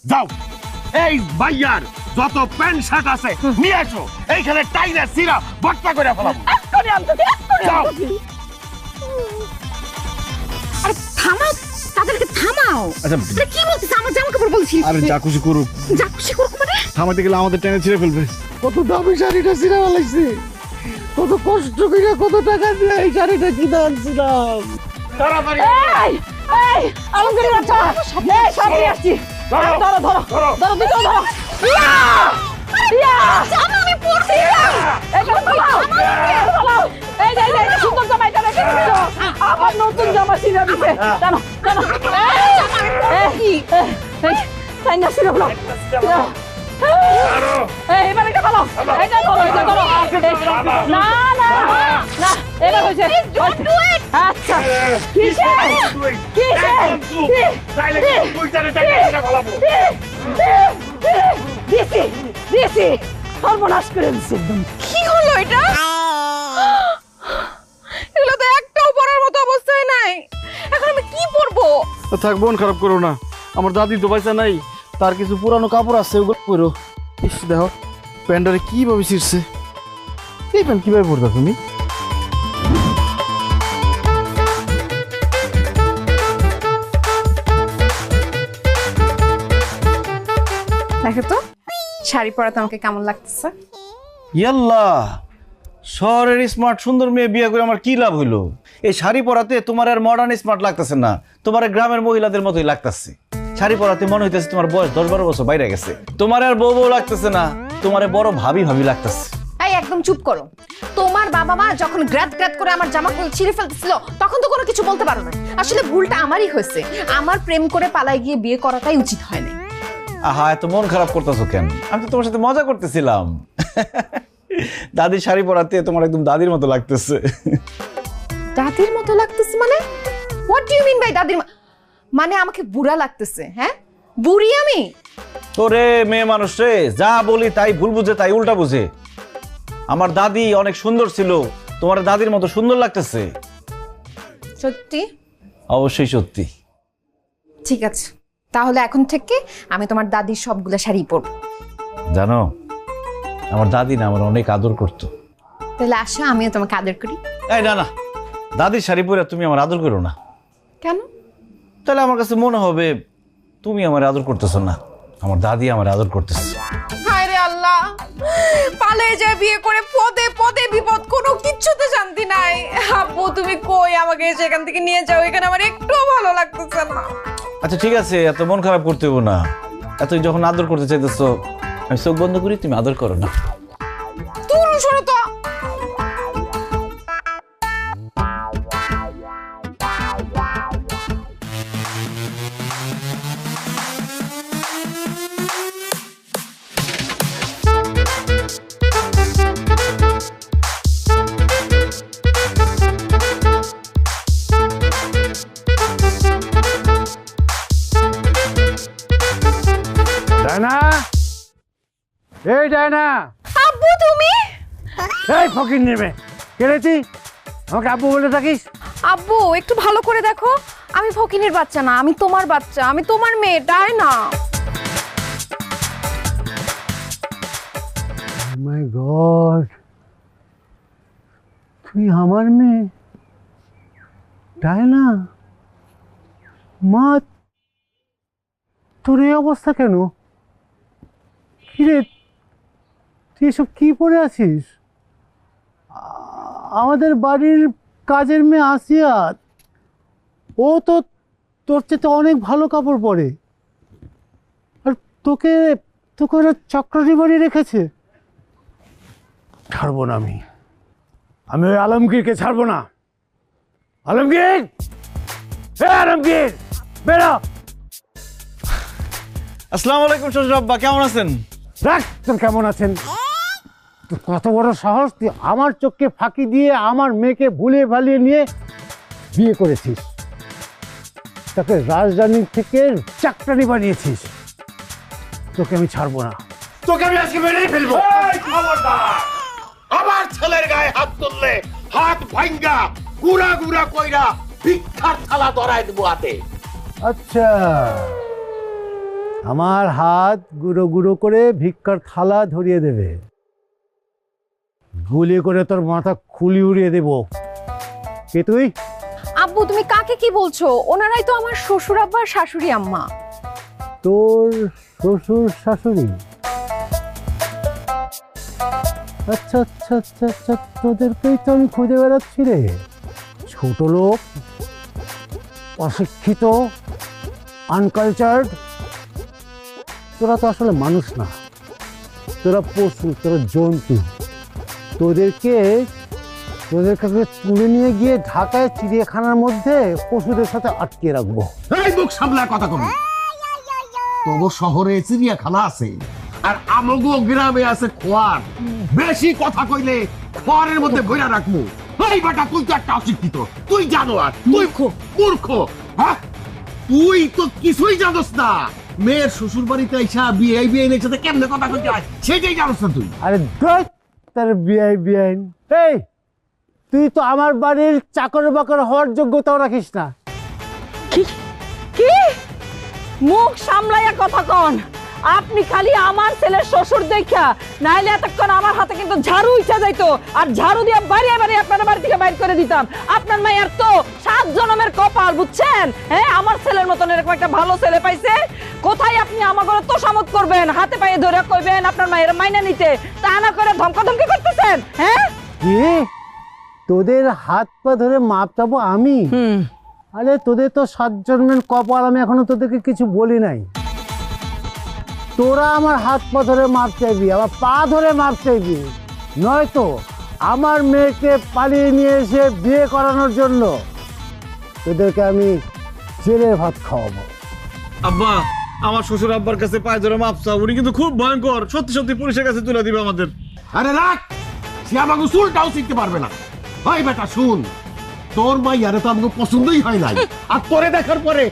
যাও, এই ভাইয়ার যত প্যান্ট শার্ট আছে নিয়ে আসো, এইখানে টাইনা সিরা ভর্তা করে ফেলাবো। এক্ষুনি আনতেছি, এক্ষুনি যাও। আনতেছি। আরে থামাও, তাদেরকে থামাও। আচ্ছা। আরে কি বলছিস? আমার জামা কাপড় বলছিস? আরে যা খুশি করুক, যা খুশি করুক মানে? থামাতে গেলে আমাদের টেনে ছিঁড়ে ফেলবে। কত দামি শাড়িটা সিরা ফেলাইছে, কত কষ্ট করে কত টাকা দিয়ে এই শাড়িটা কিনে আনছিলাম। তাড়াতাড়ি এই, এই, আলমগীর বাচ্চা, এই, সব নিয়ে আসছি। ধরো, ধরো, ধরো, ধরো। ধরো, দুটো ধরো। ইয়া! ইয়া! জামা আমি পরছি না। এইখানে ফেলাও, ফেলাও। এই যে, এই যে, এটা সুন্দর জামা, এটা রেখে দিছো। আবার নতুন জামা ছিঁড়ে দিছে। টানো, টানো। এই, টাইনা ছিঁড়ে ফেলাও। এই, এবার এটা ফেলাও। এটা ধরো, এটা ধরো। না, না, না, এবার হয়েছে। আচ্ছা, কিসে? কিসে? দিছি, দিছি। সর্বনাশ করে দিছি একদম। কি হলো এটা? এগুলো তো একটাও পরার মতো অবস্থায় নাই। এখন আমি কি পরবো? থাক, মন খারাপ করো না, আমার দাদি তো পয়সা নাই, তার কিছু পুরানো কাপড় আছে, ওগুলো পরো। ইস, দেখো প্যান্টটারে কিভাবে ছিঁড়ছে। এই প্যান্ট কিভাবে পরতা তুমি? দেখো তো শাড়ি পরাতে আমাকে কেমন লাগতেছে। ইয়াল্লা, শহরের স্মার্ট সুন্দর মেয়ে বিয়ে করে আমার কি লাভ হইলো? এই শাড়ি পরাতে তোমার আর মডার্ন স্মার্ট লাগতেছে না, তোমার গ্রামের মহিলাদের মতোই লাগতেছে। শাড়ি পরাতে মনে হইতেছে তোমার বয়স 10-12 বছর বাইরে গেছে। তোমার আর বউ বউ লাগতেছে না, তোমার বড় ভাবি ভাবি লাগতেছে। এই একদম চুপ করো। তোমার বাবা মা যখন গ্রাদ গ্রাদ করে আমার জামাগুলো ছিঁড়ে ফেলতেছিল তখন তো কোনো কিছু বলতে পারো না। আসলে ভুলটা আমারই হয়েছে। আমার প্রেম করে পালায় গিয়ে বিয়ে করাটাই উচিত হয় না। আহা, এত মন খারাপ করতেছো কেন? আমি তো তোমার সাথে মজা করতেছিলাম। দাদির শাড়ি পরাতে তোমার একদম দাদির মতো লাগতেছে। দাদির মতো লাগতেছে মানে? What do you mean by দাদির? মানে আমাকে বুড়া লাগতেছে? হ্যাঁ, বুড়ি আমি? তোরে মেয়ে মানুষ রে, যা বলি তাই ভুল বুঝে, তাই উল্টা বুঝে। আমার দাদি অনেক সুন্দর ছিল, তোমার দাদির মতো সুন্দর লাগতেছে। সত্যি? অবশ্যই সত্যি। ঠিক আছে, তাহলে এখন থেকে আমি তোমার দাদির সবগুলো শাড়ি পরবো। জানো, আমার দাদি না আমার অনেক আদর করতো। তাহলে আসো আমিও তোমাকে আদর করি। এই না না, দাদির শাড়ি পরে তুমি আমার আদর করো না। কেন? তাহলে আমার কাছে মনে হবে তুমি আমার আদর করতেছো না, আমার দাদি আমার আদর করতেছে। হায় রে আল্লাহ, পালিয়ে যায় বিয়ে করে, পদে পদে বিপদ, কোনো কিচ্ছুতে শান্তি নাই। আব্বু তুমি কই, আমাকে সেখান থেকে নিয়ে যাও, এখানে আমার একটুও ভালো লাগতেছে না। আচ্ছা ঠিক আছে, এত মন খারাপ করতে হবো না। এত যখন আদর করতে চাইতেছো, আমি চোখ বন্ধ করি, তুমি আদর করো না। দূর সরো তো। ডায়না, এই ডায়না, আব্বু তুমি? এই ফকির নেমে কেড়েছি, আমাকে আব্বু বলে থাকিস? আব্বু একটু ভালো করে দেখো, আমি ফকিনের বাচ্চা না, আমি তোমার বাচ্চা, আমি তোমার মেয়ে ডায়না। মাই গড, তুই আমার মেয়ে ডায়না? মা, তোর এই অবস্থা কেন? কিরে, তুই এসব কি পরে আছিস? আমাদের বাড়ির কাজের মেয়ে আসিয়া, ও তো তোর চেয়ে অনেক ভালো কাপড় পরে, আর তোকে তোকে ওরা চক্রারি বাড়ি রেখেছে। ছাড়বো না আমি ওই আলমগীরকে ছাড়বো না। আলমগীর, আলমগীর বেরো। আসসালামু আলাইকুম শ্বশুর আব্বা, কেমন আছেন? দেখ তোর কেমন আছেন। তোর কত বড় সাহস, তুই আমার চোখকে ফাঁকি দিয়ে আমার মেয়েকে ভুলিয়ে ভালিয়ে নিয়ে বিয়ে করেছিস, তাকে রাজধানী থেকে চাকরানি বানিয়েছিস। তোকে আমি ছাড়বো না, তোকে আমি আজকে মেরেই ফেলবো। আমার ছেলের গায়ে হাত তুললে হাত ভাঙ্গা গুড়া গুড়া কইরা ভিক্ষার থালা ধরায় দেবো হাতে। আচ্ছা, আমার হাত গুঁড়ো গুঁড়ো করে ভিক্ষার থালা ধরিয়ে দেবে, গুলি করে তোর মাথা খুলি উড়িয়ে দেব। কে তুই? আব্বু তুমি কাকে কি বলছো? ওনারাই তো আমার শ্বশুর আব্বা আর শাশুড়ি আম্মা। তোর শ্বশুর শাশুড়ি? আচ্ছা আচ্ছা আচ্ছা আচ্ছা, তোদেরকেই তো আমি খুঁজে বেড়াচ্ছি রে। ছোট লোক, অশিক্ষিত, আনকালচার্ড। তোরা তো আসলে মানুষ না, তোরা পশু, তোরা জন্তু। তোদেরকে তুলে নিয়ে গিয়ে ঢাকায় চিড়িয়াখানার মধ্যে পশুদের সাথে আটকে রাখবো। এই মুখ সামলা কথা কবি। তবু শহরে চিড়িয়াখানা আছে আর আমগো গ্রামে আছে খোয়ার। বেশি কথা কইলে খোয়ারের মধ্যে ভইরা রাখবো। এই বেটা তুই তো একটা অশিক্ষিত, তুই জানো আর তুই মূর্খ। হ্যাঁ, তুই তো কিছুই জানোস না। মেয়ের শ্বশুর বাড়িতে আইসা বিয়ে বিয়ের সাথে কেমনে কথা কইতে হয় সেটাই জানোস না তুই। আরে ধুর, তার বিআইন। এই তুই তো আমার বাড়ির চাকর বাকর হওয়ার যোগ্যতাও রাখিস না। কি মুখ সামলাইয়া কথা কন? আপনি খালি আমার ছেলের শ্বশুর দেখা, নাইলে এতক্ষণ আমার হাতে কিন্তু ঝাড়ু ইচ্ছা যাইতো, আর ঝাড়ু দিয়ে বাড়িয়ে বাড়িয়ে আপনার বাড়ি থেকে বাইর করে দিতাম। আপনার মায়ের তো 7 জন্মের কপাল, বুঝছেন? হ্যাঁ, আমার ছেলের মতন এরকম একটা ভালো ছেলে পাইছে। কোথায় আপনি আমার ঘরে তোষামত করবেন, হাতে পায়ে ধরে কইবেন আপনার মায়ের মাইনা নিতে, তা না করে ধমকাধমকি করতেছেন। হ্যাঁ, কি তোদের হাত পা ধরে মাপ চাবো আমি? আরে তোদের তো 7 জন্মের কপাল, আমি এখনো তোদেরকে কিছু বলি নাই। তোরা আমার হাত পা ধরে মাপ চাইবি, আমার পা ধরে মাপ চাইবি, নয়তো আমার মেয়েকে পালিয়ে নিয়ে এসে বিয়ে করানোর জন্য তোদেরকে আমি জেলের ভাত খাওয়াবো। আব্বা, আমার শ্বশুর আব্বার কাছে পায়ে ধরে মাপ চাও, উনি কিন্তু খুব ভয়ঙ্কর। সত্যি সত্যি পুলিশের কাছে তুলে দিবে আমাদের। আরে রাখ, সে আমাকে চুলটাও শিখতে পারবে না। ওই বেটা শুন, তোর মাইয়ারে তো আমাকে পছন্দই হয় নাই, আর তোরে দেখার পরে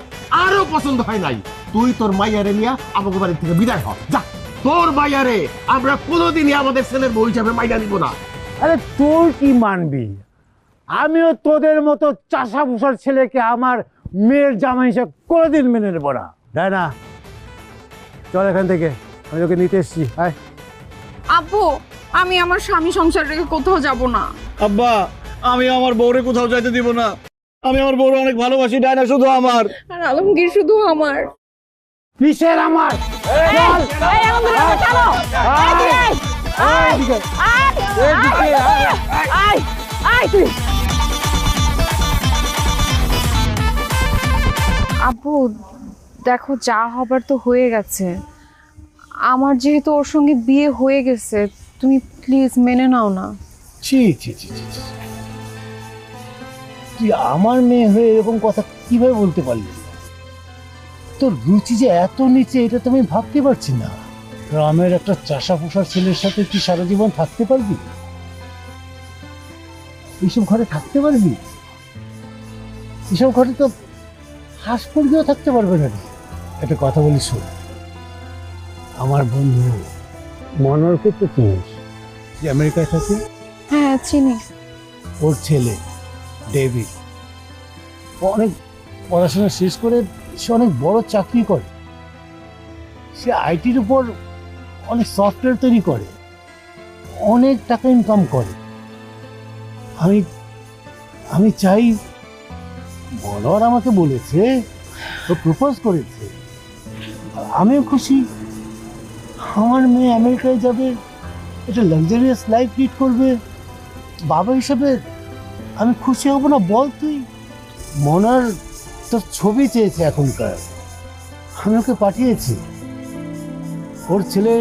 আরো পছন্দ হয় নাই। তুই তোর মাইয়ারে নিয়ে আমাকে বাড়ি থেকে বিদায় হ। যা, তোর মাইয়ারে আমরা কোনোদিনই আমাদের ছেলের বউ হিসাবে মাইনা নিব না। আরে তোর কি মানবি? আমিও তোদের মতো চাষা ভুষার ছেলেকে আমার মেয়ের জামাই হিসেবে কোনোদিন মেনে নেব না। তাই না? চল এখান থেকে, আমি তোকে নিতে এসছি। আয়। আব্বু আমি আমার স্বামী সংসার রেখে কোথাও যাব না। আব্বা, আমি আমার বউরে কোথাও যাইতে দিব না। আমি আমার বউরে অনেক ভালোবাসি। ডায়না শুধু আমার, আর আলমগীর শুধু আমার। কিসের আমার? আব্বু দেখো, যা হবার তো হয়ে গেছে। আমার যেহেতু ওর সঙ্গে বিয়ে হয়ে গেছে, তুমি প্লিজ মেনে নাও না। ছি ছি ছি ছি, তুই আমার মেয়ে হয়ে এরকম কথা কিভাবে বলতে পারলি? তোর রুচি যে এত নিচে, এটা তো আমি ভাবতে পারছি না। গ্রামের একটা চাষা পোষার ছেলের সাথে তুই সারা জীবন থাকতে পারবি? এইসব ঘরে থাকতে পারবি? এসব ঘরে তো হাঁস মুরগিও থাকতে পারবে না। একটা কথা বলি শোন, আমার বন্ধু মনোরকে তো চিনিস, যে আমেরিকায় থাকে? হ্যাঁ চিনি। ওর ছেলে ডেভিড অনেক পড়াশোনা শেষ করে সে অনেক বড় চাকরি করে। সে আইটির উপর অনেক সফটওয়্যার তৈরি করে, অনেক টাকা ইনকাম করে। আমি চাই, বলার আমাকে বলেছে ও প্রপোজ করেছে, আমিও খুশি। আমার মেয়ে আমেরিকায় যাবে, একটা লাক্সারিয়াস লাইফ লিড করবে। বাবা হিসাবে আমি খুশি হব না বল তুই? মনার তোর ছবি চেয়েছে এখনকার, আমি ওকে পাঠিয়েছি। ওর ছেলে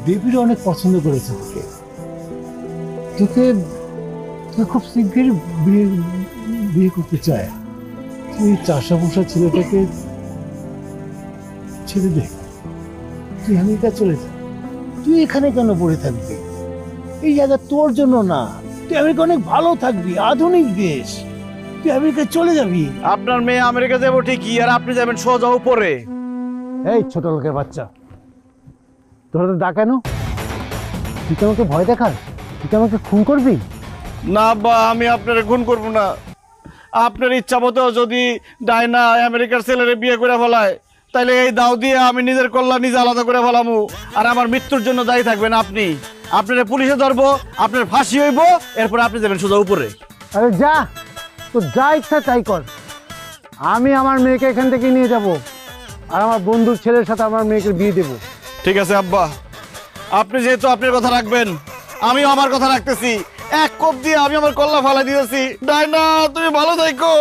দেবীর অনেক পছন্দ করেছে তোকে। তোকে খুব শীঘ্রই বিয়ে করতে চায়। তুই চাষা বসা ছেলেটাকে ছেড়ে দে, তুই আমেরিকা চলে যা। তুই এখানে কেন পড়ে থাকবি? এই জায়গা তোর জন্য না। তুই আমেরিকা অনেক ভালো থাকবি, আধুনিক দেশ, তুই আমেরিকা চলে যাবি। আপনার মেয়ে আমেরিকা যাবো ঠিকই, আর আপনি যাবেন সোজা উপরে। এই ছোট লোকের বাচ্চা, তোরা তো ডা কেন? তুই তো আমাকে ভয় দেখাস, তুই তো আমাকে খুন করবি? না বা, আমি আপনার খুন করব না। আপনার ইচ্ছা মতো যদি ডায়না আমেরিকার ছেলেরে বিয়ে করে ফেলায়, তাইলে এই দাও দিয়ে আমি নিজের কল্যাণ নিজে আলাদা করে ফেলামু, আর আমার মৃত্যুর জন্য দায়ী থাকবেন আপনি। আপনার পুলিশে ধরবো, আপনার ফাঁসি হইব, এরপর আপনি যাবেন সোজা উপরে। আরে যা, তো যা ইচ্ছা তাই কর। আমি আমার মেয়েকে এখান থেকে নিয়ে যাব, আর আমার বন্ধুর ছেলের সাথে আমার মেয়েকে বিয়ে দেবো। ঠিক আছে আব্বা, আপনি যেহেতু আপনার কথা রাখবেন, আমিও আমার কথা রাখতেছি। এক কোপ দিয়ে আমি আমার কল্লা ফালাই দিয়েছি। ডাইনা, তুমি ভালো থাকো।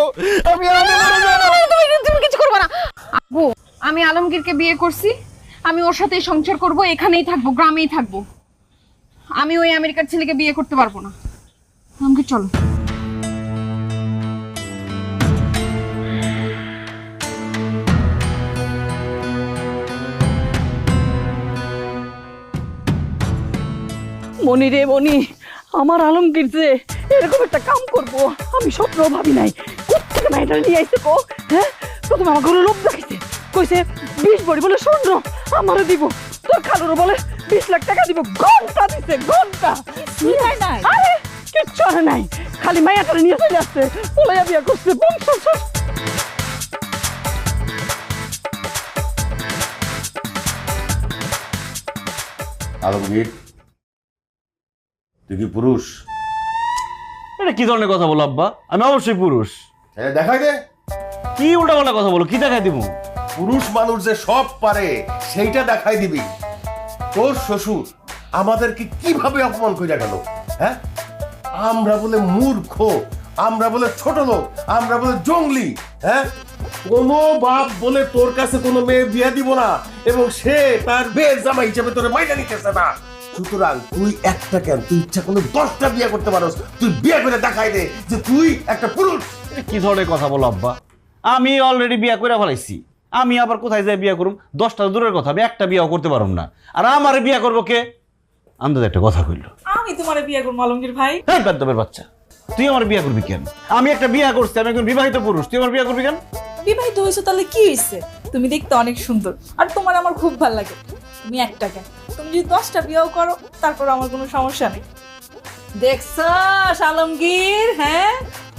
তুমি কিছু করবে না আব্বু। আমি আলমগীরকে বিয়ে করছি, আমি ওর সাথেই সংসার করব, এখানেই থাকবো, গ্রামেই থাকবো। আমি ওই আমেরিকার ছেলেকে বিয়ে করতে পারবো না। আলমগীর চলো। মনি রে মনি, আমার আলমগীর যে এরকম একটা কাম করবো আমি স্বপ্ন ভাবি নাই। কোথেকে মেয়েটা নিয়ে আইছে কো? হ্যাঁ, প্রথমে আমার ঘরে লোক দেখাইছে, কইছে 20 ভরি বলে স্বর্ণ আমারও দিব, তোর খালুরও বলে 20 লাখ টাকা দিব। ঘন্টা দিছে, ঘন্টা। আরে কিচ্ছু হয় নাই, খালি মাইয়াটা নিয়ে চলে আসছে, পলাইয়া বিয়া করছে। বংশ আলমগীর, তুই কি পুরুষ? এটা কি ধরনের কথা বলো আব্বা? আমি অবশ্যই পুরুষ। দেখাই দে। কি উল্টাপাল্টা কথা বলো? কি দেখাই দিব? পুরুষ মানুষ যে সব পারে সেইটা দেখাই দিবি। তোর শ্বশুর আমাদেরকে কিভাবে অপমান করে গেল। হ্যাঁ, আমরা বলে মূর্খ, আমরা বলে ছোট লোক, আমরা বলে জঙ্গলি। হ্যাঁ, কোনো বাপ বলে তোর কাছে কোনো মেয়ে বিয়ে দিব না, এবং সে তার বিয়ের জামাই হিসেবে তোর মাইনা নিতেছে না। সুতরাং তুই একটা কেন, তুই ইচ্ছা করলে 10টা বিয়ে করতে পারোস। তুই বিয়ে করে দেখাই দে যে তুই একটা পুরুষ। কি ধরনের কথা বলো আব্বা? আমি অলরেডি বিয়ে করে ফেলাইছি, আমি আবার কোথায় যাই বিয়ে করুম? 10টা দূরের কথা, আমি একটা বিয়েও করতে পারুম না। আর আমার বিয়ে করবো কে? আন্দাজ একটা কথা কইল, আমি তোমারে বিয়ে করবো আলমগীর ভাই। হ্যাঁ, বেদবের বাচ্চা, তুই আমার বিয়ে করবি কেন? আমি একটা বিয়ে করছি, আমি একজন বিবাহিত পুরুষ, তুই আমার বিয়ে করবি কেন? বিবাহিত হয়েছো তাহলে কি হয়েছে? তুমি দেখতে অনেক সুন্দর, আর তোমার আমার খুব ভালো লাগে। তুমি একটা কেন, তুমি যদি 10টা বিয়েও করো তারপর আমার কোনো সমস্যা নেই। দেখছস আলমগীর, হ্যাঁ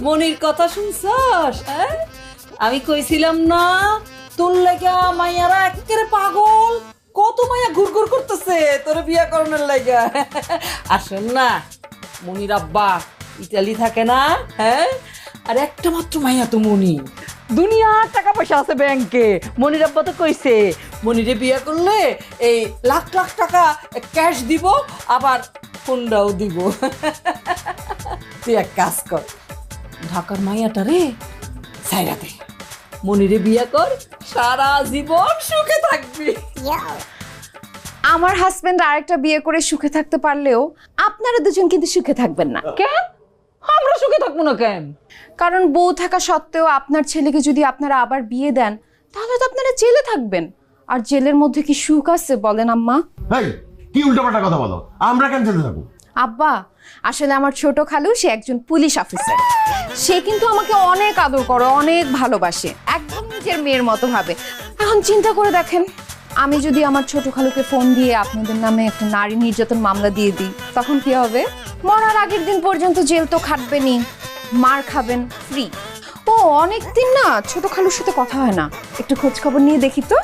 মনির কথা শুনছস? হ্যাঁ, আমি কইছিলাম না তোর লাগা মাইয়ারা একেবারে পাগল, কত মাইয়া ঘুরঘুর করতেছে তোর বিয়ে করানোর লাগা। আর শোন না, মনির আব্বা ইতালি থাকে না? হ্যাঁ, আর একটা মাত্র মাইয়া তো মনি, দুনিয়ার টাকা পয়সা আছে ব্যাংকে। মনির আব্বা তো কইছে মনিরে বিয়ে করলে এই লাখ লাখ টাকা ক্যাশ দিব, আবার ফোনটাও দিব। তুই এক কাজ কর, ঢাকার মাইয়াটা রে সাইরাতে মনিরে বিয়ে কর, সারা জীবন সুখে থাকবি। আমার হাজবেন্ড আরেকটা বিয়ে করে সুখে থাকতে পারলেও আপনারা দুজন কিন্তু সুখে থাকবেন না। কেন আমরা সুখে থাকবো না কেন? কারণ বউ থাকা সত্ত্বেও আপনার ছেলেকে যদি আপনারা আবার বিয়ে দেন, তাহলে তো আপনারা জেলে থাকবেন। আর জেলের মধ্যে কি সুখ আছে বলেন আম্মা? এই কি উল্টাপাল্টা কথা বলো? আমরা কেন জেলে থাকবো? আব্বা, আসলে আমার ছোট খালু সে একজন পুলিশ অফিসার। সে কিন্তু আমাকে অনেক আদর করে, অনেক ভালোবাসে, একদম নিজের মেয়ের মতো ভাবে। এখন চিন্তা করে দেখেন, আমি যদি আমার ছোট খালুকে ফোন দিয়ে আপনাদের নামে একটা নারী নির্যাতন মামলা দিয়ে দিই, তখন কি হবে? মরার আগের দিন পর্যন্ত জেল তো খাটবেনই, মার খাবেন ফ্রি। ও অনেক দিন না ছোট খালুর সাথে কথা হয় না, একটু খোঁজ খবর নিয়ে দেখি তো।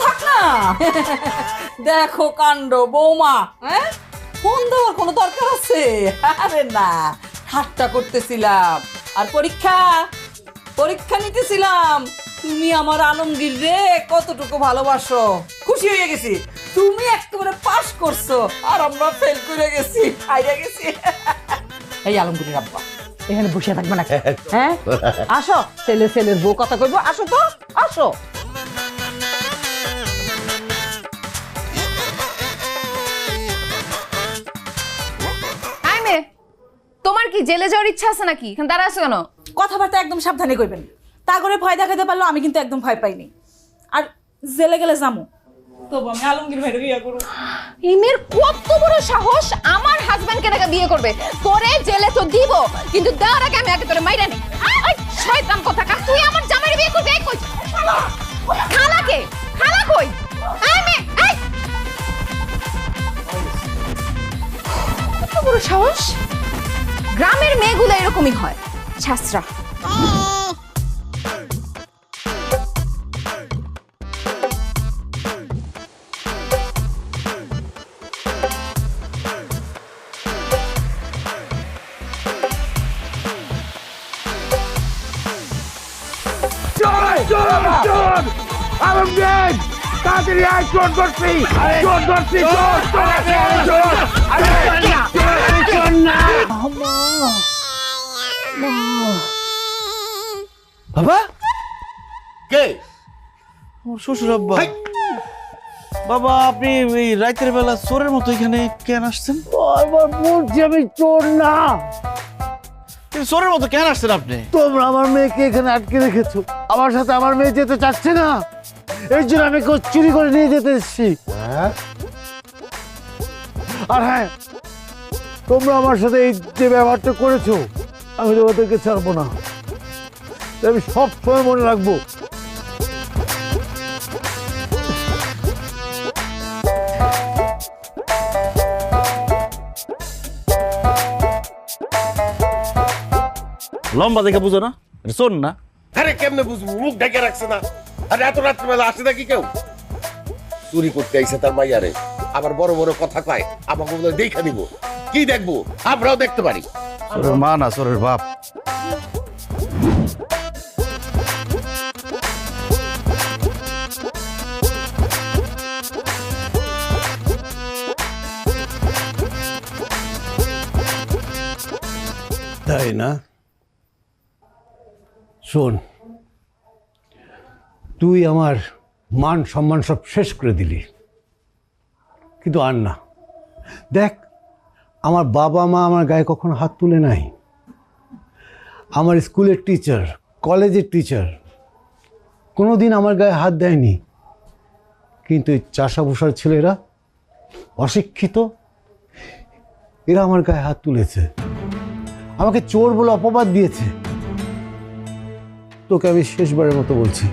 থাক না। দেখো কাণ্ড বৌমা, হ্যাঁ ফোন দেওয়ার কোনো দরকার আছে? আরে না, ঠাট্টা করতেছিলাম। আর পরীক্ষা নিতেছিলাম। তুমি আমার আলমগীর রে কতটুকু ভালোবাসো, খুশি হয়ে গেছি। তুমি একেবারে পাস করছো আর আমরা ফেল করে গেছি, হাইরা গেছি। এই আলমগীরের আব্বা এখানে বসে থাকবে না, হ্যাঁ আসো, ছেলের বউ কথা কইবো, আসো তো, আসো। তোমার কি জেলে যাওয়ার ইচ্ছা আছে নাকি? এখানে দাঁড়া আছো কেন? কথাবার্তা একদম সাবধানে কইবেন, তা করে ভয় দেখাতে পারলো। আমি কিন্তু একদম ভয় পাইনি, আর জেলে গেলে যামু, তবু আমি আলমগীর ভাইরে বিয়ে করব। ইমের কত বড় সাহস আমার হাজবেন্ডকে টাকা বিয়ে করবে। তোরে জেলে তো দিব, কিন্তু দেওয়ার আগে আমি আগে তোরে মাইরা নি। এই শয়তান কোথাকার, তুই আমার জামাইরে বিয়ে করবি? এই কই খালা কে? খালা কই? এই মে, এই কত বড় সাহস! গ্রামের মেয়েগুলো এরকমই হয়, ছাসরা। আলমগীর তাড়াতাড়ি আয়, চোর ধরছি, চোর ধরছি, চোর চোর না। বাবা কে? আমার শ্বশুর আব্বা। বাবা আপনি এই রাতের বেলা চোরের মতো এখানে কেন আসছেন? আমার বলছি আমি চোর না। চোরের মতো কেন আসছেন আপনি? তোমরা আমার মেয়েকে এখানে আটকে রেখেছো, আমার সাথে আমার মেয়ে যেতে চাচ্ছে না, এই জন্য আমি চুরি করে নিয়ে যেতে এসেছি। আর হ্যাঁ, তোমরা আমার সাথে এই যে ব্যবহারটা করেছো, আমি তোমাদেরকে ছাড়বো না, আমি সব সময় মনে রাখবো। লম্বা দেখে বুঝো না, এটা চোর না। আরে কেমনে বুঝবো, মুখ ঢেকে রাখছে না। আরে এত রাত্রিবেলা আসে নাকি কেউ? চুরি করতে আইসে তার মাইয়ারে, আবার বড় বড় কথা কয়, আমাকে বলে দেখা দিব। কি দেখবো? আমরাও দেখতে পারি। চোরের মা না, চোরের বাপ। তাই না? শোন, তুই আমার মান সম্মান সব শেষ করে দিলি, কিন্তু আর না। দেখ, আমার বাবা মা আমার গায়ে কখনো হাত তুলে নাই। আমার স্কুলের টিচার, কলেজের টিচার কোনো দিন আমার গায়ে হাত দেয়নি, কিন্তু এই চাষাভূষার ছেলেরা, অশিক্ষিত, এরা আমার গায়ে হাত তুলেছে, আমাকে চোর বলে অপবাদ দিয়েছে। তোকে আমি শেষবারের মতো বলছি,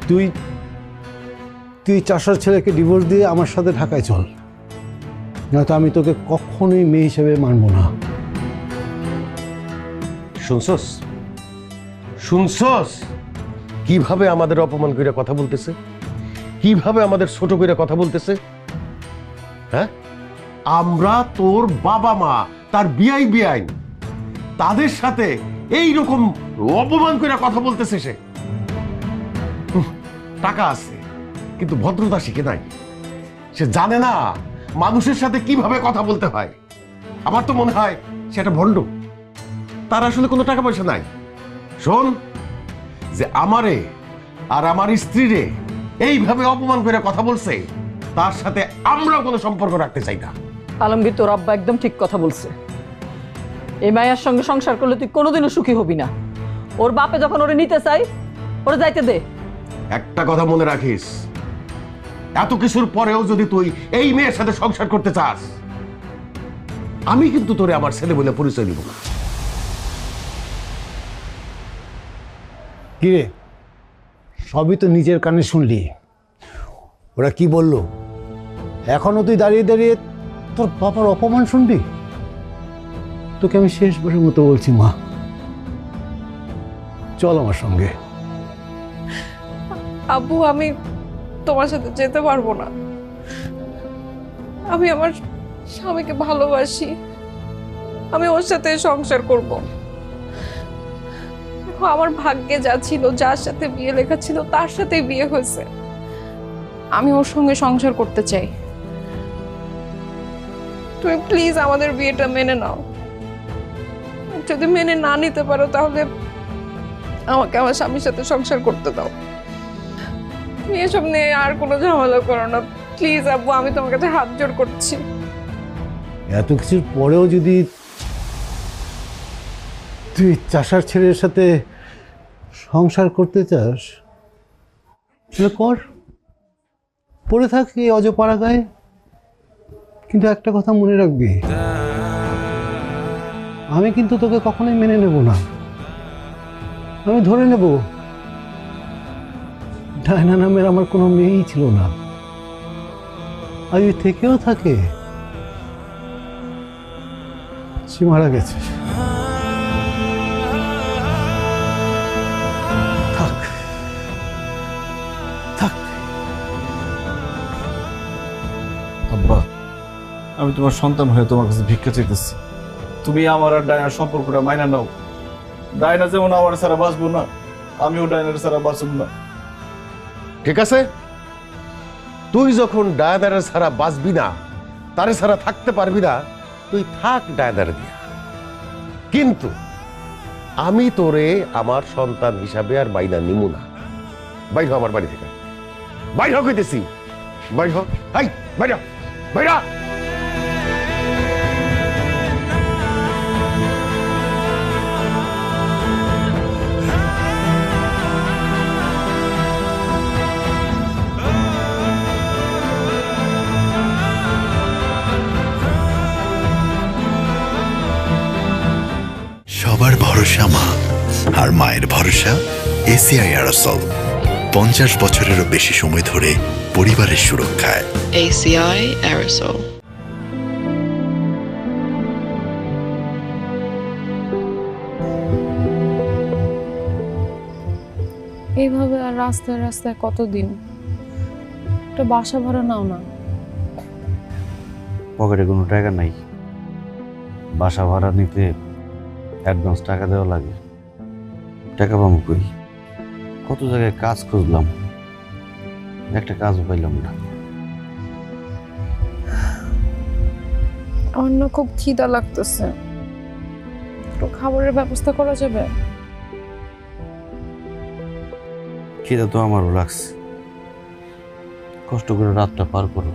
তুই তুই চাষার ছেলেকে ডিভোর্স দিয়ে আমার সাথে ঢাকায় চল, নয়তো আমি তোকে কখনোই মেয়ে হিসেবে মানব না। শুনছস? শুনছস কিভাবে আমাদের অপমান করে কথা বলতেছে, কিভাবে আমাদের ছোট করে কথা বলতেছে? হ্যাঁ, আমরা তোর বাবা মা, তার বিয়াই বিয়াই, তাদের সাথে এই রকম অপমান করে কথা বলতেছে সে। টাকা আছে কিন্তু ভদ্রতা শিখে নাই, সে জানে না মানুষের সাথে কিভাবে কথা বলতে হয়। আমার তো মনে হয় সেটা ভণ্ড, তার আসলে কোনো টাকা পয়সা নাই। শোন, যে আমারে আর আমার স্ত্রীরে এইভাবে অপমান করে কথা বলছে, তার সাথে আমরাও কোনো সম্পর্ক রাখতে চাই না। আলমগীর, তোর আব্বা একদম ঠিক কথা বলছে। এই মায়ের সঙ্গে সংসার করলে তুই কোনোদিনও সুখী হবি না। ওর বাপে যখন ওরে নিতে চাই, ওরে যাইতে দে। একটা কথা মনে রাখিস, এত কিছুর পরেও যদি তুই এই মেয়ের সাথে সংসার করতে চাস, আমি কিন্তু তোরে আমার ছেলে বলে পরিচয় দিব না। কিরে, সবই তো নিজের কানে শুনলি, ওরা কি বলল? এখনো তুই দাঁড়িয়ে দাঁড়িয়ে তোর বাবার অপমান শুনবি? তোকে আমি শেষবারের মতো বলছি, মা, চল আমার সঙ্গে। আব্বু, আমি তোমার সাথে যেতে পারবো না। আমি আমার স্বামীকে ভালোবাসি, আমি ওর সাথে সংসার করব। আমার ভাগ্যে যা ছিল, যার সাথে বিয়ে লেখা ছিল, তার সাথেই বিয়ে হয়েছে। আমি ওর সঙ্গে সংসার করতে চাই। তুমি প্লিজ আমাদের বিয়েটা মেনে নাও। যদি মেনে না নিতে পারো, তাহলে আমাকে আমার স্বামীর সাথে সংসার করতে দাও। তুমি এসব নিয়ে আর কোনো ঝামেলা করো না প্লিজ আব্বু, আমি তোমার কাছে হাত জোড় করছি। এত কিছুর পরেও যদি তুই চাষার ছেলের সাথে সংসার করতে চাস, তাহলে কর, পড়ে থাক এই অজপাড়া গায়ে। কিন্তু একটা কথা মনে রাখবি, আমি কিন্তু তোকে কখনোই মেনে নেব না। আমি ধরে নেব ডায়না নামের আমার কোনো মেয়েই ছিল না, আর যদি থেকেও থাকে, সে মারা গেছে। থাক থাক। আব্বা, আমি তোমার সন্তান হয়ে তোমার কাছে ভিক্ষা চাইতেছি, তুমি আমার আর ডায়নার সম্পর্কটা মাইনা নাও। ডায়না যেমন আমার ছাড়া বাঁচবো না, আমিও ডাইনার ছাড়া বাঁচুম না। ঠিক আছে, তুই যখন ডায়নারে ছাড়া বাঁচবি না, তারে ছাড়া থাকতে পারবি না, তুই থাক ডায়নারে দিয়া। কিন্তু আমি তোরে আমার সন্তান হিসাবে আর মাইনা নিমু না। বাইর হ আমার বাড়ি থেকে, বাইর হ কইতেছি, বাইর হ, হাই বাইর হ, বাইর হ। সবার ভরসা মা, আর মায়ের ভরসা এসিআই অ্যারোসল। 50 বছরেরও বেশি সময় ধরে পরিবারের সুরক্ষায়। ACI Aerosol. এইভাবে আর রাস্তায় রাস্তায় কতদিন? একটা বাসা ভাড়া নাও না। পকেটে কোনো টাকা নাই, বাসা ভাড়া নিতে অ্যাডভান্স টাকা দেওয়া লাগে। টাকা পাবো কই? কত জায়গায় কাজ খুঁজলাম, একটা কাজও পাইলাম না। আমার না খুব খিদা লাগতেছে, একটু খাবারের ব্যবস্থা করা যাবে? খিদা তো আমারও লাগছে। কষ্ট করে রাতটা পার করো,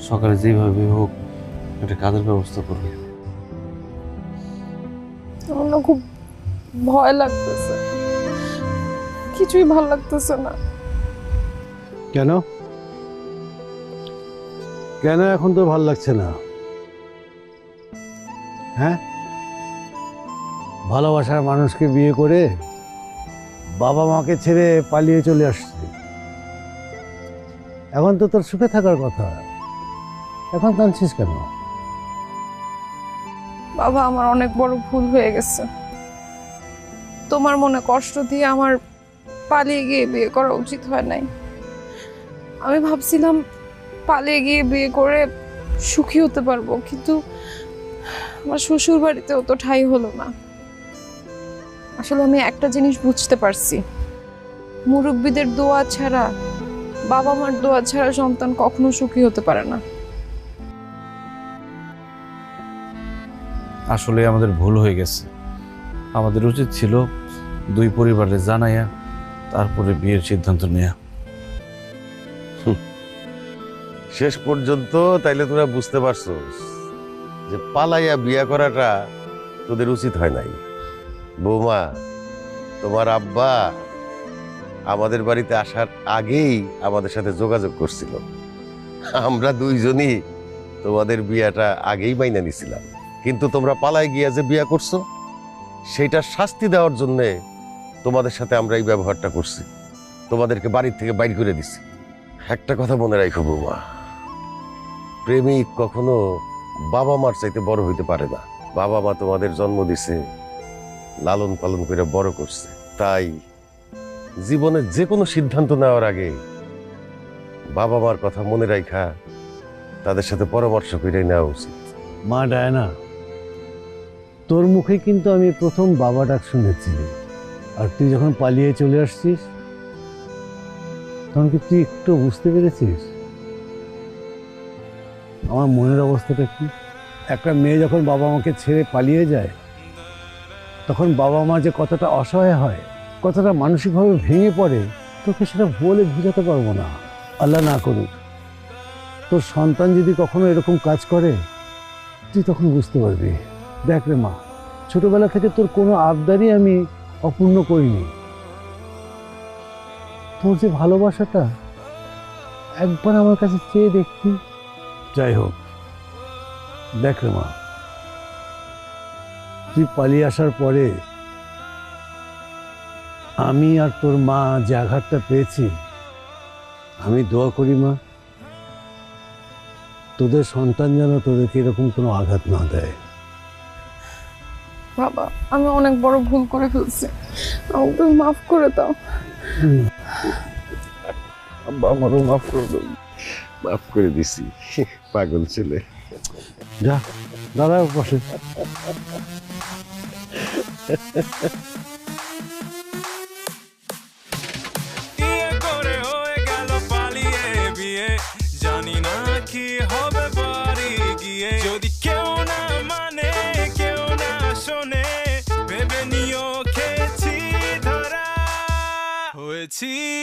সকালে যেভাবে হোক একটা কাজের ব্যবস্থা করবে। আমার না খুব ভয় লাগতেছে, কিছুই ভালো লাগতেছে না। কেন কেন এখন তো ভালো লাগছে না? হ্যাঁ, ভালোবাসার মানুষকে বিয়ে করে বাবা মাকে ছেড়ে পালিয়ে চলে আসছে। এখন তো তোর সুখে থাকার কথা, এখন কাঁদছিস কেন? বাবা, আমার অনেক বড় ভুল হয়ে গেছে। তোমার মনে কষ্ট দিয়ে আমার পালিয়ে গিয়ে বিয়ে করা উচিত হয় নাই। আমি ভাবছিলাম পালিয়ে গিয়ে বিয়ে করে সুখী হতে পারবো, কিন্তু আমার শ্বশুর বাড়িতেও তো ঠাঁই হলো না। আসলে আমি একটা জিনিস বুঝতে পারছি, মুরব্বীদের দোয়া ছাড়া, বাবা মার দোয়া ছাড়া সন্তান কখনো সুখী হতে পারে না। আসলে আমাদের ভুল হয়ে গেছে। আমাদের উচিত ছিল দুই পরিবারে জানাইয়া তারপরে বিয়ের সিদ্ধান্ত নেয়া। শেষ পর্যন্ত তাইলে তোরা বুঝতে পারছস যে পালাইয়া বিয়া করাটা তোদের উচিত হয় নাই। বৌমা, তোমার আব্বা আমাদের বাড়িতে আসার আগেই আমাদের সাথে যোগাযোগ করছিল। আমরা দুইজনই তোমাদের বিয়াটা আগেই মাইনা নিছিলাম, কিন্তু তোমরা পালাই গিয়া যে বিয়া করছো সেটার শাস্তি দেওয়ার জন্যে তোমাদের সাথে আমরা এই ব্যবহারটা করছি, তোমাদেরকে বাড়ির থেকে বাইর করে দিছি। একটা কথা মনে রাখো বৌমা, প্রেমিক কখনো বাবা মার চাইতে বড় হইতে পারে না। বাবা মা তোমাদের জন্ম দিছে, লালন পালন করে বড় করছে, তাই জীবনে যে কোনো সিদ্ধান্ত নেওয়ার আগে বাবা মার কথা মনে রাখা তাদের সাথে পরামর্শ করে নেওয়া উচিত। মা ডায়না, তোর মুখে কিন্তু আমি প্রথম বাবা ডাক শুনেছি, আর তুই যখন পালিয়ে চলে আসছিস তখন কি তুই একটু বুঝতে পেরেছিস আমার মনের অবস্থাটা কি? একটা মেয়ে যখন বাবা মাকে ছেড়ে পালিয়ে যায় তখন বাবা মা যে কতটা অসহায় হয়, কতটা মানসিকভাবে ভেঙে পড়ে, তোকে সেটা বলে বোঝাতে পারবো না। আল্লাহ না করুক তোর সন্তান যদি কখনো এরকম কাজ করে, তুই তখন বুঝতে পারবি। দেখ রে মা, ছোটবেলা থেকে তোর কোনো আবদারই আমি অপূর্ণ করিনি। তোর যে ভালোবাসাটা একবার আমার কাছে চেয়ে দেখতি। যাই হোক, দেখ রে মা, তুই পালিয়ে আসার পরে আমি আর তোর মা যে আঘাতটা পেয়েছি, আমি দোয়া করি মা তোদের সন্তান যেন তোদেরকে এরকম কোনো আঘাত না দেয়। বাবা, আমি অনেক বড় ভুল করে ফেলছি, আমাকে তুমি মাফ করে দাও। আমারও মাফ করে দাও। মাফ করে দিছি, পাগল ছেলে। যা দাদা বসে। পেয়েছি